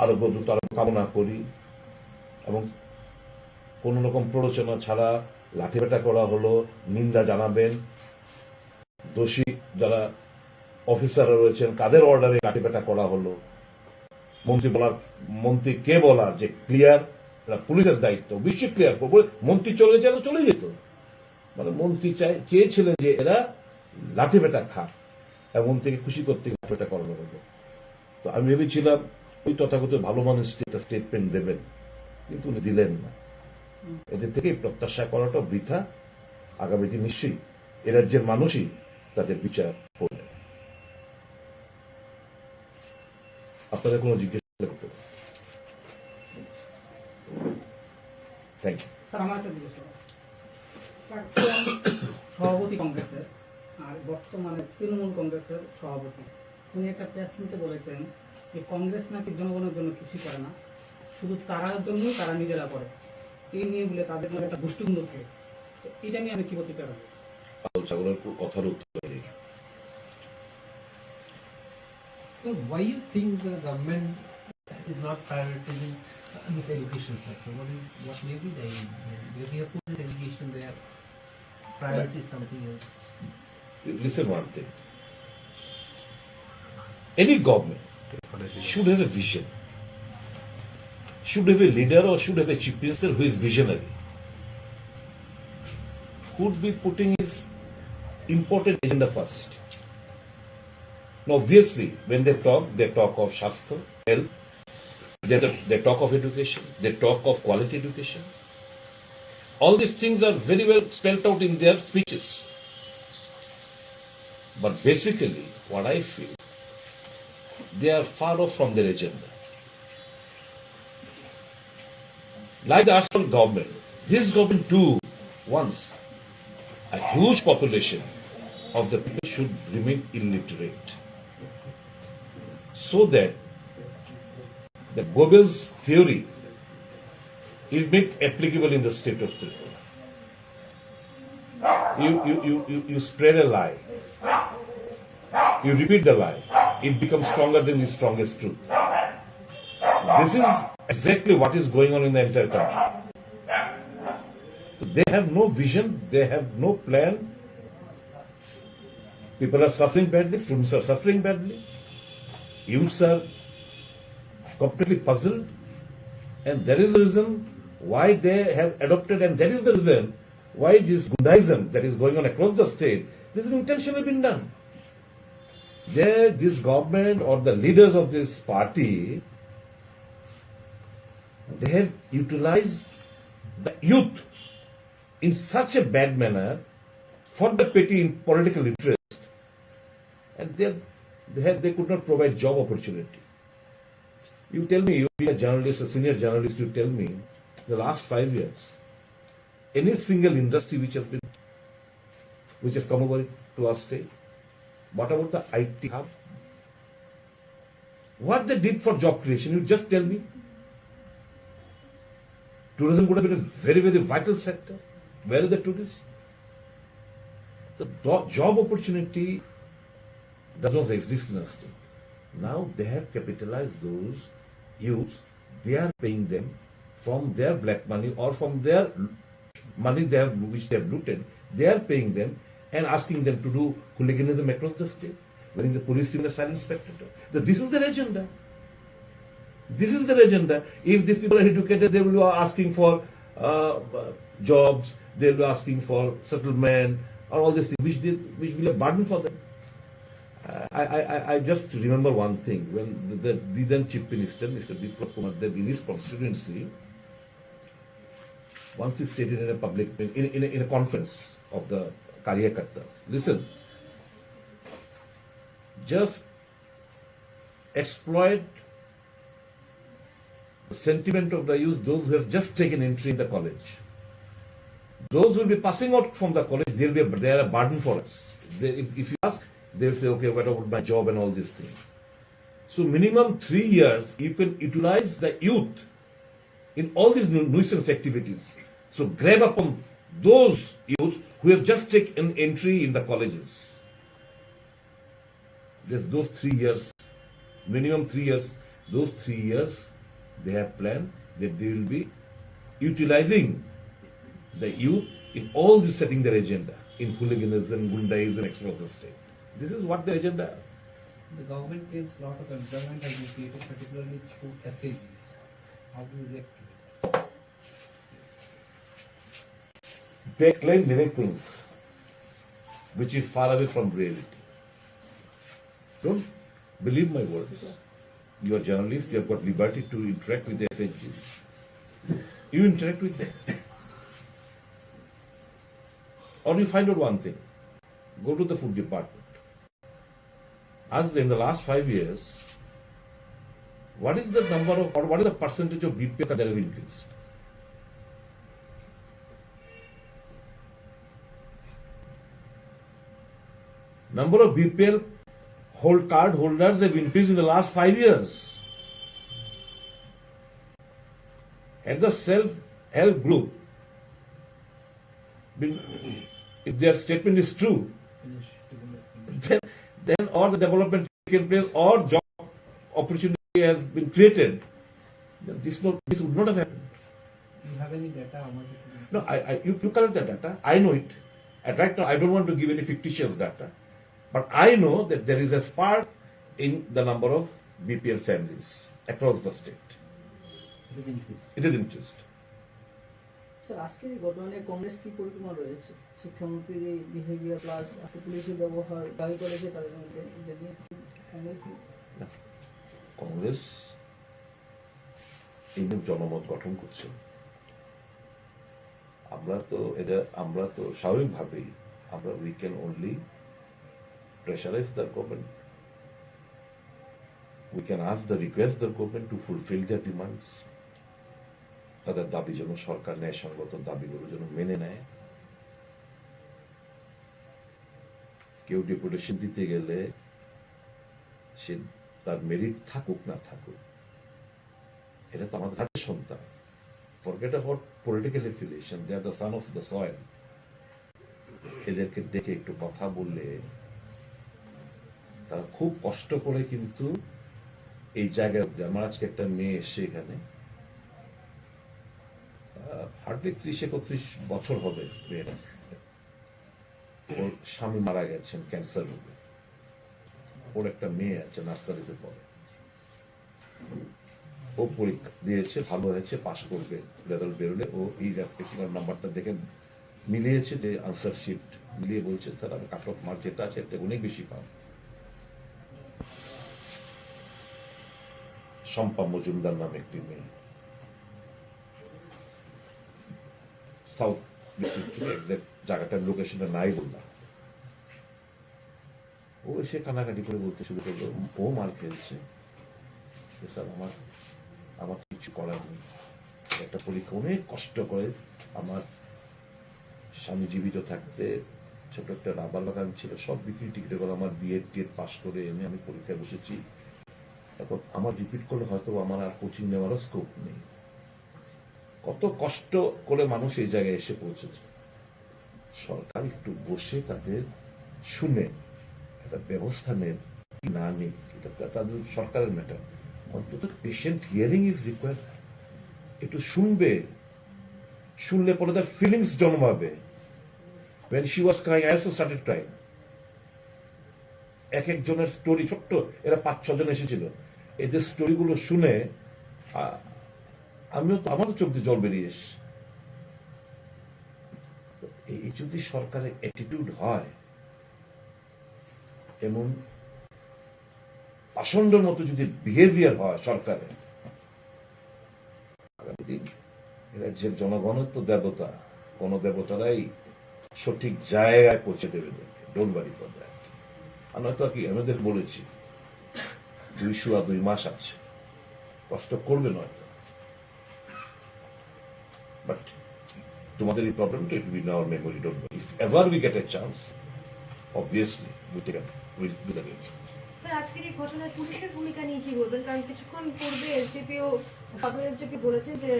আরোগ্য দ্রুত কামনা করি, এবং কোন রকম প্ররোচনা ছাড়া লাঠিপেটা করা হলো নিন্দা জানাবেন। দোষী যারা অফিসাররা রয়েছেন, কাদের অর্ডারে লাঠিপেটা করা হলো, মন্ত্রী কে বলার যে ক্লিয়ার এটা পুলিশের দায়িত্ব, বিশ্ব ক্লিয়ার করবো। মন্ত্রী চলে যেত, চলে যেত। মানে মন্ত্রী চেয়েছিলেন যে এরা লাঠি পেটা খাক, এবং থেকে খুশি করতে লাঠি পেটা করানো হলো। তো আমি ভেবেছিলাম ওই তথাগত ভালো মানুষ একটা স্টেটমেন্ট দেবেন, কিন্তু উনি দিলেন না। এদের থেকে প্রত্যাশা করাটা বৃথা। আগামী দিন নিশ্চয়ই এ রাজ্যের মানুষই তাদের বিচার করবে। আপনাদের কোনো জিজ্ঞাসা করতে? Thank you. স্যার, আমার একটা জিজ্ঞাসা সভাপতি কংগ্রেসের আর বর্তমানে তৃণমূল কংগ্রেসের সভাপতি, উনি একটা প্রেস মিটে বলেছেন যে কংগ্রেস নাকি জনগণের জন্য কিছু করে না, শুধু তারার জন্যই তারা নিজেরা করে। এই নিয়ে বলে তাদের মধ্যে একটা গোষ্ঠীদ্বন্দ্ব থাকে। এটা নিয়ে আমি কি বলতে পারবো? ছাগলের কথার উত্তর। So why you think the government is not prioritizing this education sector? What may be the aim? Because you have put this education there, priority is something else. Listen one thing. Any government should have a vision, should have a leader or should have a chief minister who is visionary, who would be putting his important agenda first. Now, obviously, when they talk of Shastra, health, they talk of education, they talk of quality education. All these things are very well spelled out in their speeches. But basically, what I feel, they are far off from their agenda. Like the Ashton government, this government too wants a huge population of the people should remain illiterate, so that the Goebbels theory is made applicable in the state of Tripura. You spread a lie, you repeat the lie, it becomes stronger than the strongest truth. This is exactly what is going on in the entire country. They have no vision, they have no plan. People are suffering badly, students are suffering badly, youths are completely puzzled, and that is the reason why they have adopted, and that is the reason why this Gundaism that is going on across the state, this is intentionally been done. This government or the leaders of this party, they have utilized the youth in such a bad manner for the petty political interest, and they could not provide job opportunity. You tell me, you be a journalist, a senior journalist, you tell me, the last 5 years, any single industry which has come over to our state? What about the IT hub? What they did for job creation, you just tell me. Tourism would have been a very, very vital sector. Where are the tourists? The job opportunity does not exist in our state. Now they have capitalized those youths. They are paying them from their black money or from their money which they have looted. They are paying them and asking them to do hooliganism across the state, wearing the police team a silent spectator. This is their agenda. This is their agenda. If these people are educated, they will be asking for jobs, they will be asking for settlement, or all these things, which will be a burden for them. I just remember one thing. When the then Chief Minister, Mr. Sudhiproy Barma MLA, in his constituency, once he stated in a public, in a conference of the Karyakartas, listen, just exploit the sentiment of the youth, those who have just taken entry in the college. Those who will be passing out from the college, they are a burden for us. If you ask, they will say, okay, what about my job and all these things. So minimum 3 years, you can utilize the youth in all these nuisance activities. So grab upon those youths who have just taken entry in the colleges. There's those 3 years, minimum 3 years, those 3 years, they have planned that they will be utilizing the youth in all this, setting their agenda in hooliganism, Gundaism across the state. This is what the agenda. The government claims a lot of employment has been created, particularly through SAG. How do you react to it? they claim many things which is far away from reality. Don't believe my words. You are journalist, you have got liberty to interact with the SHGs. You interact with them. Or you find out one thing. Go to the food department. Ask them in the last 5 years, what is the number of, or what is the percentage of BPL that have increased? Number of BPL card holders have increased in the last 5 years. Had the self-help group been, if their statement is true, then all the development taken place or job opportunity has been created, then this would not have happened. Do you have any data? How much it is? No, you collect the data. I know it. And right now, I don't want to give any fictitious data. But I know that there is a spark in the number of BPL families across the state. It is increased. It is increased. Sir আজকের এই ঘটনায় কংগ্রেস কি পরিকল্পনা রয়েছে শিক্ষামন্ত্রীর এই behaviour plus আজকে পুলিশের ব্যবহার দাবি করেছে তাদের মধ্যে যদি কংগ্রেস কংগ্রেস এই জনমত গঠন করছে আমরা তো স্বাভাবিকভাবেই আমরা we can only pressurize the government. We can ask the government to fulfill their demands. তাদের দাবি যেন সরকার ন্যায়সঙ্গত দাবিগুলো যেন মেনে নেয়। কেউ ডেপুটেশন দিতে গেলে সে তার মেরিট থাকুক না থাকুক, এটা তো আমাদের হাতে সন্তান। Forget about political affiliation. They are the son of the soil. এদেরকে ডেকে একটু কথা বললে তারা খুব কষ্ট করে কিন্তু এই জায়গায় অব্দি। আমার আজকে একটা মেয়ে এসে এখানে হার্ডলি 30-31 বছর হবে মেয়েটা, ওর স্বামী মারা গেছেন ক্যান্সার রোগে, ওর একটা মেয়ে আছে নার্সারিতে পড়ে, ও পরীক্ষা দিয়েছে, ভালো হয়েছে, পাশ করবে, রেজাল্ট বেরোলে ও এই নাম্বারটা দেখে মিলিয়েছে, যে আনসার শিট মিলিয়ে বলছে স্যার আমি কাট অফ মার্ক যেটা আছে এতে অনেক বেশি পাবো। শম্পা মজুমদার নামে একটি মেয়ে, সাউথ জায়গাটার লোকেশনটা নাই বললাম, ও এসে কানাকাটি করে বলতে শুরু করলো ও মার খেলছে, স্যার আমার কিছু করার নেই, একটা পরীক্ষা অনেক কষ্ট করে, আমার স্বামী জীবিত থাকতে ছোট একটা রাবার বাগান ছিল, সব বিক্রি টিকিটে করে আমার বিএড পাস করে এনে আমি পরীক্ষায় বসেছি, এখন আমার রিপিট করলে হয়তো আমার আর কোচিং নেওয়ারও স্কোপ নেই। কত কষ্ট করে মানুষ এই জায়গায় এসে পৌঁছেছে। সরকার একটু বসে তাদের শুনে একটা ব্যবস্থা নেন না নেই, এটা তাদের সরকারের ম্যাটার, অন্তত পেশেন্ট হিয়ারিং ইজ রিকোয়ার্ড। একটু শুনলে পরে তার ফিলিংস জন্মাবে। When she was crying, I also started crying. এক একজনের স্টোরি ছোট্ট, এরা 5-6 জন এসেছিল, এদের স্টোরিগুলো শুনে আমারও চোখ দিয়ে জল বেরিয়ে এসে। এই যদি সরকারের অ্যাটিটিউড হয়, এমন পাষণ্ডের মতো যদি বিহেভিয়ার হয় সরকারের, আগামী দিন এরা যে জনগণের তো দেবতা, কোন দেবতারাই সঠিক জায়গায় পৌঁছে দেবে, ডোন্ট ওয়ারি ফর দ্যাট। আর নয়তো কি আমাদের বলেছি 2 মাস আছে, কষ্ট করবে নয়তো, বাট তোমাদের এই প্রবলেমটা it will be in our memory, don't worry. If ever we get A chance, obviously will do that. Sir আজকের এই ঘটনায় পুলিশের ভূমিকা নিয়ে কি বলবেন? কারণ কিছুক্ষণ পূর্বে এসডিপিও সদর এসডিপি বলেছে যে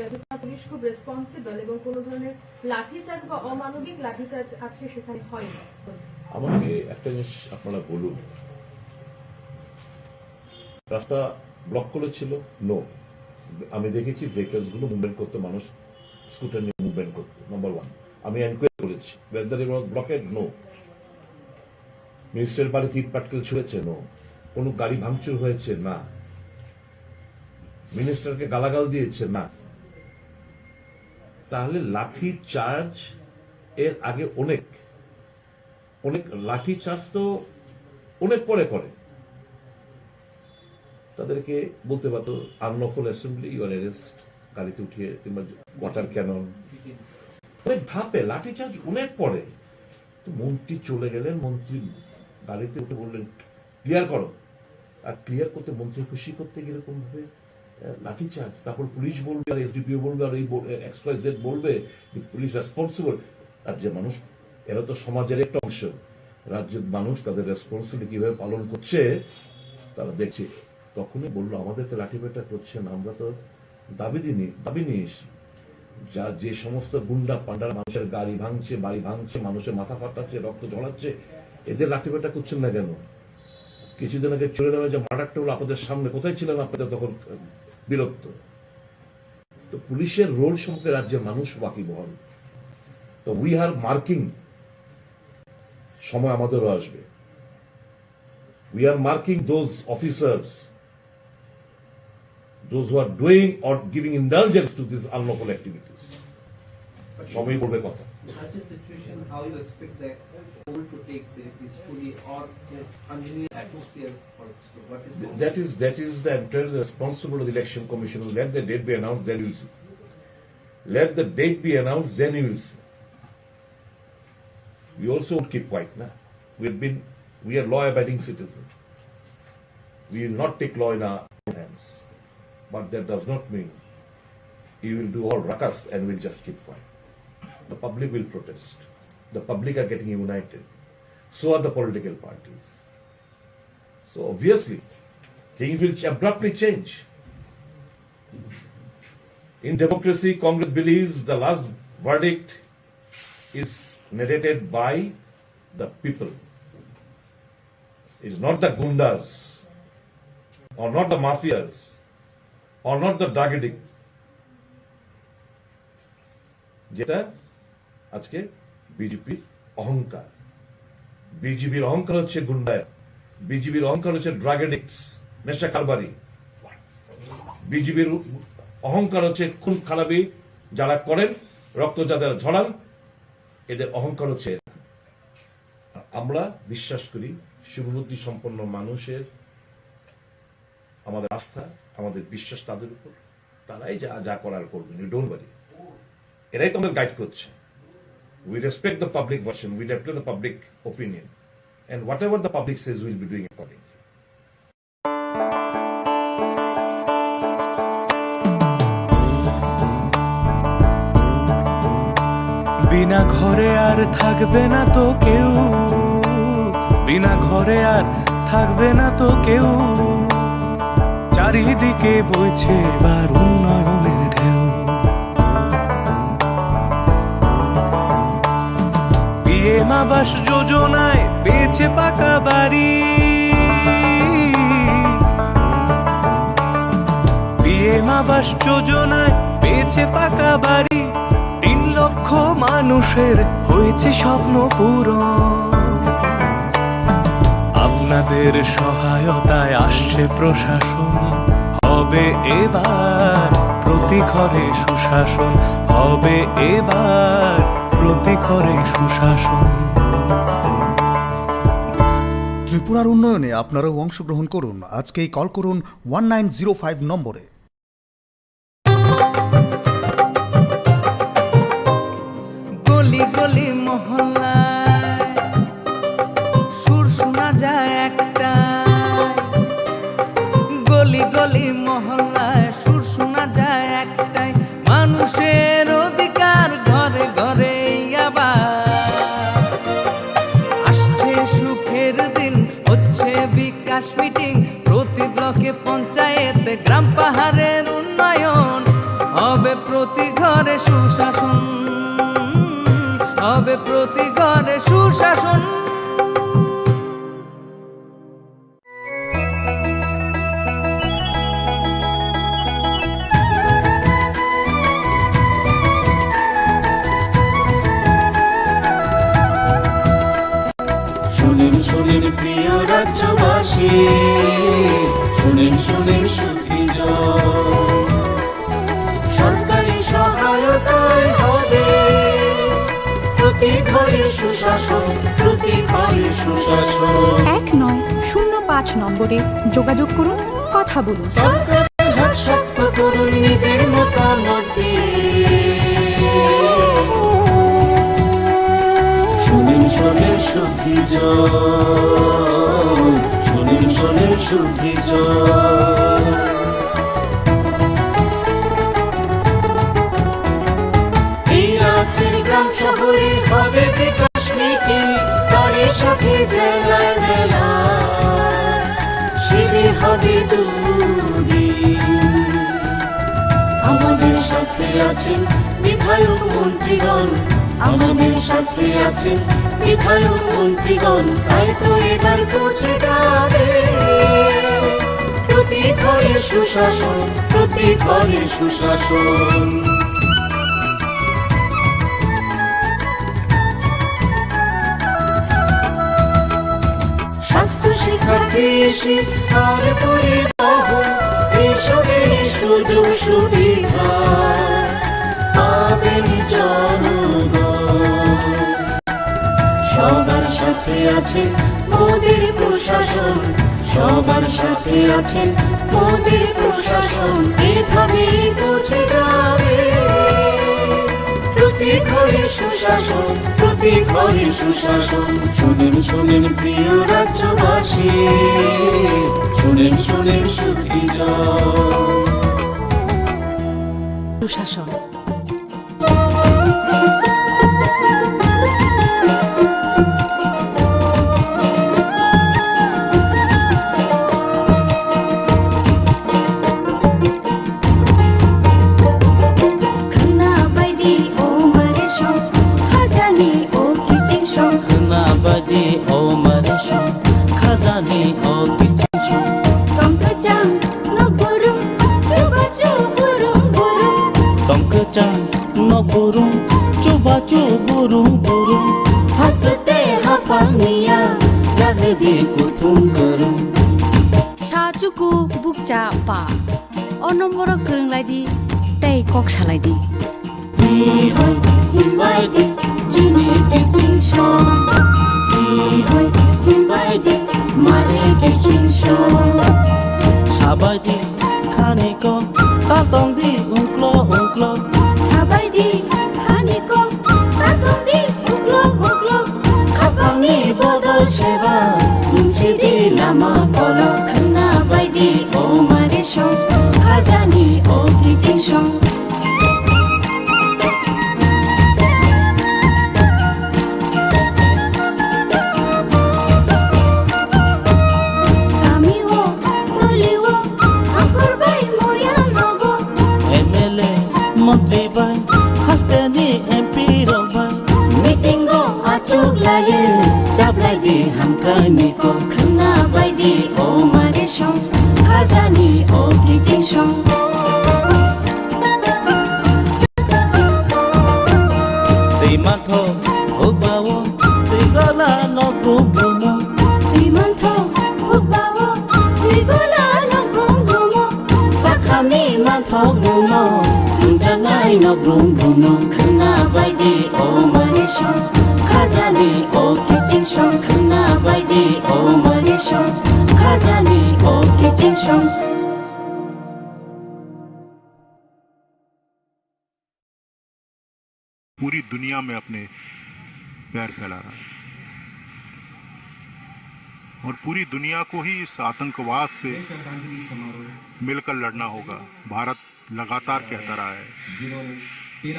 পুলিশ খুব রেসপন্সিবল এবং কোনো ধরনের লাঠিচার্জ বা অমানবিক লাঠিচার্জ আজকে সেখানে হয়নি। আমাকে একটা জিনিস আপনারা বলুন, রাস্তা ব্লক করেছিল? নো। আমি দেখেছি ভেহিকলস গুলো মুভমেন্ট করতে, মানুষ স্কুটার নিয়ে মুভমেন্ট করতে, নাম্বার 1। আমি এনকোয়ারি করেছি whether it was blockade? No. মিনিস্টারের বাড়িতে ইট পাটকেল ছুঁড়েছে? নো। কোন গাড়ি ভাঙচুর হয়েছে? না। মিনিস্টারকে গালাগাল দিয়েছে? না। তাহলে লাঠি চার্জ এর আগে অনেক অনেক লাঠি চার্জ তো অনেক পরে করে, তাদেরকে বলতে পারতো আনলফুল অ্যাসেম্বলি, ইউর অ্যারেস্ট, গাড়িতে উঠিয়ে, কিংবা ওয়াটার ক্যানন, অনেক ধাপে লাঠি চার্জ অনেক পরে। তো মন্ত্রী চলে গেলেন, মন্ত্রী গাড়িতে উঠে বললেন ক্লিয়ার করো, আর ক্লিয়ার করতে মন্ত্রী খুশি করতে গেলে এরকম ভাবে লাঠি চার্জ। তারপর পুলিশ বলবে, আর এসডিপিও বলবে, আর এই এক্সপ্রেস জেড বলবে যে পুলিশ রেসপন্সিবল। আর যে মানুষ, এরা তো সমাজের একটা অংশ, রাজ্যের মানুষ তাদের রেসপন্সিবিলিটি কিভাবে পালন করছে তারা দেখছে। তখনই বললো আমাদেরকে লাঠিপেটা করছেন, আমরা তো দাবি নিয়ে এসি। যা যে সমস্ত গুন্ডা পান্ডার মানুষের গাড়ি ভাঙছে, বাড়ি ভাঙছে, মানুষের মাথা ফাটাচ্ছে, রক্ত ঝরাচ্ছে, এদের লাঠিপেটা করছেন না কেন? কিছুদিন আগে চলে যাবে যে মার্ডারটা হলো আপনাদের সামনে, কোথায় ছিলেন আপনাদের তখন? বিরক্ত। তো পুলিশের রোল সম্পর্কে রাজ্যের মানুষ ওয়াকিবহাল। তো উই আর মার্কিং, সময় আমাদেরও আসবে। We are marking those officers, those who are doing or giving indulgence to these unlawful activities. সময় বলবে কথা। Such a situation, how you expect the poll to take place peacefully or in a congenial atmosphere for it? What is That is the entire responsibility of the election commission. Let the date be announced, then you will see. Let the date be announced, then you will see. We also won't keep quiet. Nah? We are law-abiding citizens. We will not take law in our own hands. But that does not mean you will do all ruckus and will just keep quiet. The public will protest. The public are getting united. So are the political parties. So obviously, things will abruptly change. In democracy, Congress believes the last verdict is narrated by the people. It is not the gundas or not the mafias or not the drug addict, যেটা আজকে বিজেপির অহংকার। বিজেপির অহংকার হচ্ছে গুন্ডায়, বিজেপির অহংকার হচ্ছে ড্রাগ এডিক্টস, নেশা কারবারি। বিজেপির অহংকার হচ্ছে খুন খারাপি যারা করেন, রক্ত যাদের ঝরান, এদের অহংকার হচ্ছে। আমরা বিশ্বাস করি শুভবুদ্ধি সম্পন্ন মানুষের, আমাদের আস্থা, আমাদের বিশ্বাস তাদের উপর, তারাই যা করার করবেন। ইউ ডোন্ট ওয়ারি, এরাই তো আমাদের গাইড করছে। We respect the public version, we respect the public opinion, and whatever the public says, we'll be doing accordingly. বিনা ঘরে আর থাকবে না তো কেউ, বিনা ঘরে আর থাকবে না তো কেউ, চারিদিকে বইছে এবার উন্নয়নের ঢেউ। পিএম আবাস যোজনায় পেয়েছে পাকা বাড়ি, পিএম আবাস যোজনায় পেয়েছে পাকা বাড়ি, 3 লক্ষ মানুষের হয়েছে স্বপ্ন পূরণ। আপনাদের সহায়তায় আসছে প্রশাসন, হবে এবার প্রতি ঘরে সুশাসন, হবে এবার প্রতি ঘরে সুশাসন। ত্রিপুরার উন্নয়নে আপনারাও অংশগ্রহণ করুন। আজকেই কল করুন 1905 নম্বরে। গলি গলি মহল্লায় সুর শোনা যায় একটা, গলি গলি মহল্লায় সুর শোনা যায় একটাই, মানুষের অধিকার ঘরে ঘরে আবার আসছে সুখের দিন, হচ্ছে বিকাশ মিটিং, প্রতি ব্লকে পঞ্চায়েতে গ্রাম পাহাড়ের উন্নয়ন, হবে প্রতি ঘরে সুশাসন, হবে প্রতি ঘরে সুশাসন। শুনেন শুনেন প্রিয় রাজ্যবাসী, শুনেন শুনেন সুখীজন, সরকারি সহায়তায় হবে প্রতি 05 নম্বরে যোগাযোগ করুন, কথা বলুন। সরকারের হাত শক্ত করুন নিজের মতামত দিয়ে। শুনেন শোনেন শুদ্ধি জন, শুনেন শোনেন শুদ্ধি জন। এই রাজ্যের গ্রাম শহরে হবে বিকাশ মিটিং, তারই সাথে জেলায় মেলা, শিবির হবে দুদিন। আমাদের সাথে আছেন বিধায়ক মন্ত্রীগণ, আমাদের সাথে আছেন বিধায়ক মন্ত্রীগণ, তাই তো এবার পৌঁছে যাবে প্রতি ঘরে সুশাসন, প্রতি ঘরে সুশাসন। স্বাস্থ্য শিক্ষা কৃষি আর পরিবহন, এসবের সুযোগ সুবিধা পাবেন জনগণ। সবার সাথে আছেন মোদের প্রশাসন, সবার সাথে আছেন মোদের প্রশাসন, এভাবেই পৌঁছে যাবে প্রতি ঘরে সুশাসন, প্রতি ঘরে সুশাসন। শুনেন শোনেন প্রিয় রাজ্যবাসী, শুনেন শোনেন সুখী জন। সুশাসন। साचुकु बुकचा पा ओ नम्बर गोरोंलायदि तै कक सालायदि साबायदि खानिको तातंदि उंक्लो उंक्लो, साबायदि खानिको तातंदि उंक्लो उंक्लो, खापांनि बदल सेबा मुंसिदि लामा कलो, खोना बायदि ओ मारे सं खाजानि ओ गिजिं सं। मंत्री बाय हस्तेनि एमपी रबाय, मीटिंगो आचुक लागे जाब्लायदि हामक्रायनि को, खोना बायदि ओ मारे सं खाजानि ओ गिजिं सं। दैमाथो हुबावो दैगला नब्रुम ब्रुमो, दैमाथो हुबावो दैगला नब्रुम ब्रुमो, साखामनि माथो गुमो जानाय नब्रुम ब्रुमो, खोना बायदि ओ मारे सं खाजानि ओ गिजिं सं, खोना बायदि ओ मारे सं खाजानि ओ गिजिं सं। पूरी दुनिया में अपने पैर फैला रहा है और पूरी दुनिया को ही इस आतंकवाद से मिलकर लड़ना होगा। भारत लगातार कहता रहा है कि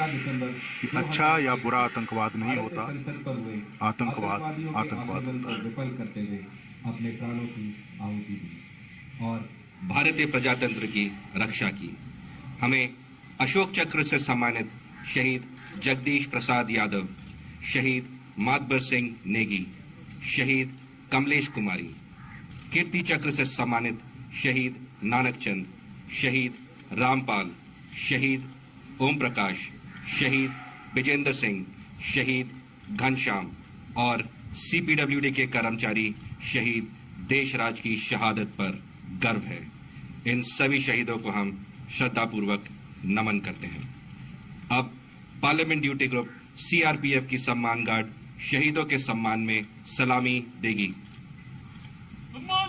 अच्छा या बुरा आतंकवाद नहीं होता, आतंकवाद आतंकवाद होता है। अपने प्राणों की आहुति दी और भारतीय प्रजातंत्र की रक्षा की। हमें अशोक चक्र से सम्मानित शहीद जगदीश प्रसाद यादव, शहीद मातबर सिंह नेगी, शहीद कमलेश कुमारी, कीर्ति चक्र से सम्मानित शहीद नानक चंद, शहीद रामपाल, शहीद ओम प्रकाश, शहीद विजेंद्र सिंह, शहीद घनश्याम और सीपीडब्ल्यूडी के कर्मचारी शहीद देशराज की शहादत पर गर्व है। इन सभी शहीदों को हम श्रद्धापूर्वक नमन करते हैं। अब पार्लियामेंट ड्यूटी ग्रुप सीआरपीएफ की सम्मान गार्ड शहीदों के सम्मान में सलामी देगी। सम्मान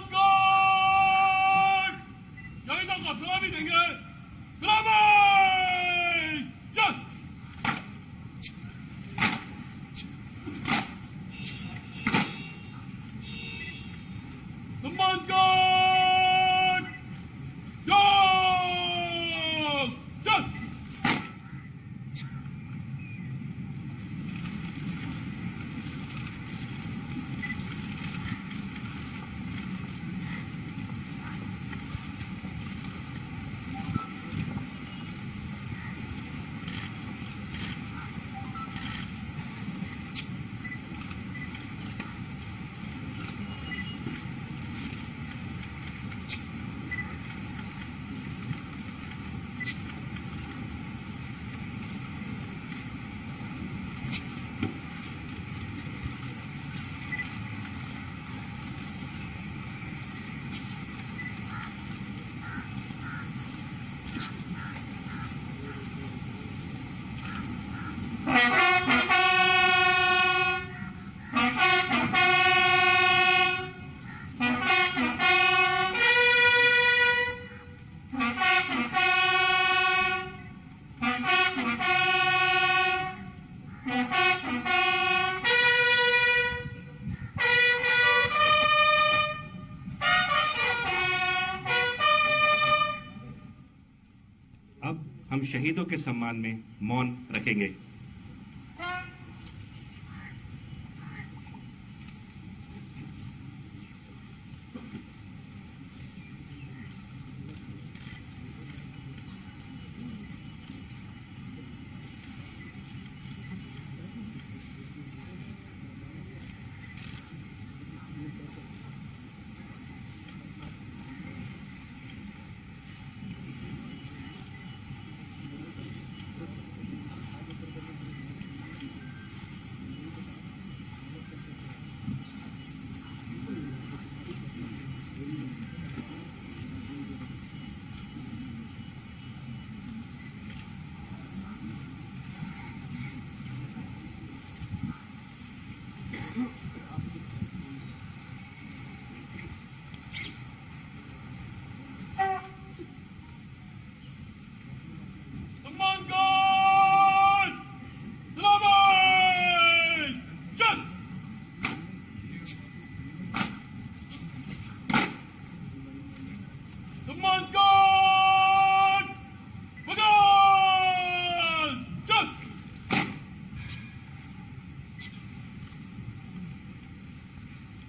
हम शहीदों के सम्मान में मौन रखेंगे।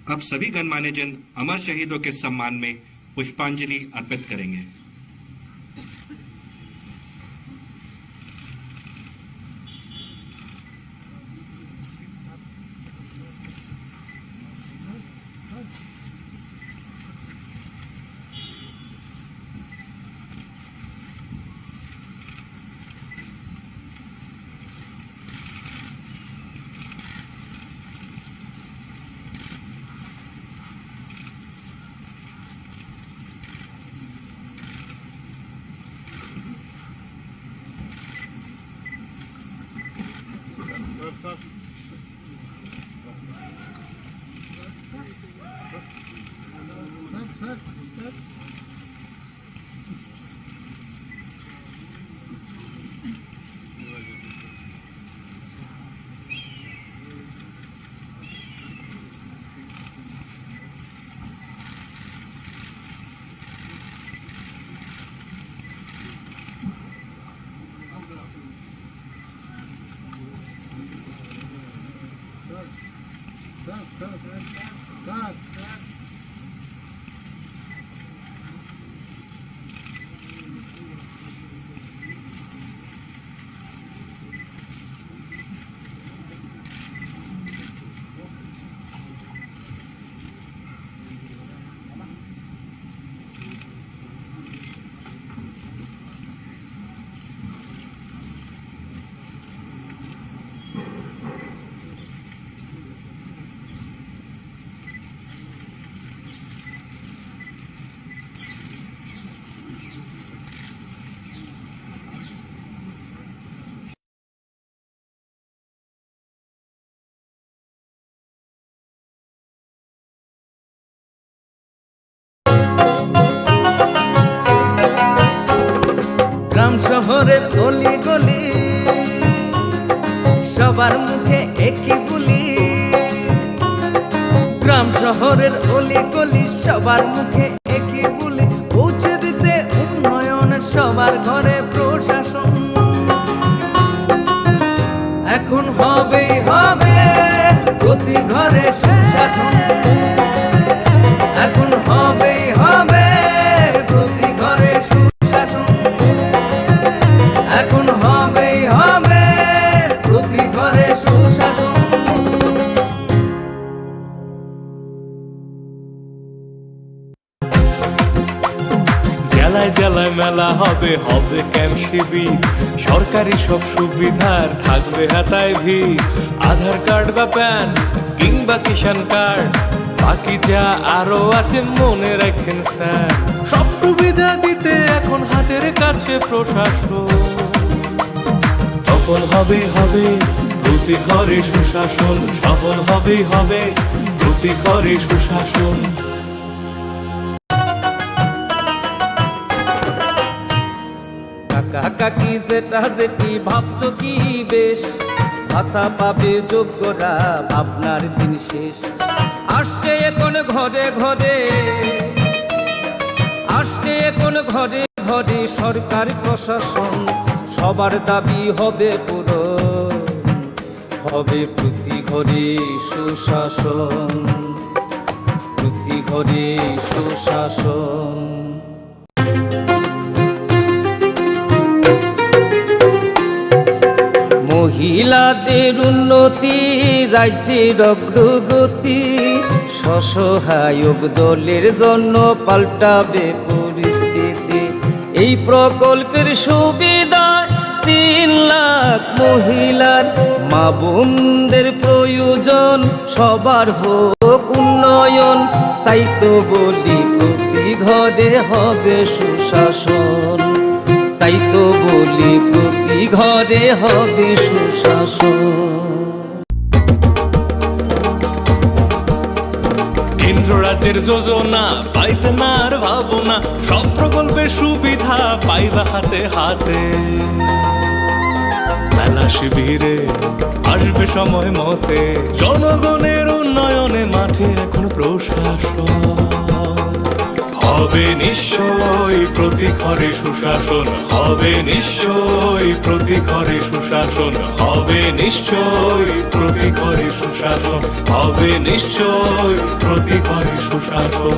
अब सभी गणमान्य जन अमर शहीदों के सम्मान में पुष्पांजलि अर्पित करेंगे। গ্রাম শহরের অলি গলি সবার মুখে একই বুলি, গ্রাম শহরের অলি গলি সবার মুখে একই বুলি, পৌঁছে দিতে উন্নয়নের সবার ঘরে প্রশাসন। এখন হবেই হবে প্রতি ঘরে সুশাসন, এখন হবেই হবে প্রতি ঘরে সুশাসন, এখন হবেই হবে প্রতি ঘরে সুশাসন। জেলায় জেলায় মেলা হবে, হবে ক্যাম্প শিবির, সরকারি সব সুবিধার থাকবে হাতায় ভিড়। আধার কার্ড বা প্যান কিংবা কিষাণ কার্ড, বাকি যা আরো আছে মনে রাখেন স্যার। সব সুবিধা দিতে এখন হাতের কাছে প্রশাসন, সফল হবে হবে প্রতি ঘরে সুশাসন, সফল হবে হবে প্রতি ঘরে সুশাসন। কাকা কাকি যেটা যেটি ভাবছো কি বেশ, ভাতা পাবে যোগ্যরা ভাবনার দিন শেষ। আসছে এখন ঘরে ঘরে, আসছে এখন ঘরে ঘরে সরকার প্রশাসন, সবার দাবি হবে পূরণ, হবে প্রতি ঘরে সুশাসন, প্রতি ঘরে সুশাসন। মহিলাদের উন্নতি, রাজ্যের অগ্রগতি, স্বসহায়ক দলের জন্য পাল্টাবে পরিস্থিতি। এই প্রকল্পের সুবিধা 3 লাখ মহিলার, মা বোনদের প্রয়োজন, সবার হোক উন্নয়ন। তাই তো বলি প্রতি ঘরে হবে সুশাসন, তাই তো বলি প্রতি ঘরে হবে সুশাসন। কেন্দ্র রাজ্যের যোজনা পাইতে না আর ভাবনা, সব প্রকল্পের সুবিধা পাইবা হাতে হাতে। মেলা শিবিরে আসবে সময় মতে, জনগণের উন্নয়নে মাঠে এখন প্রশাসন। হবে নিশ্চয়ই প্রতি ঘরে সুশাসন, হবে নিশ্চয়ই প্রতি ঘরে সুশাসন, হবে নিশ্চয়ই প্রতি ঘরে সুশাসন, হবে নিশ্চয়ই প্রতি ঘরে সুশাসন।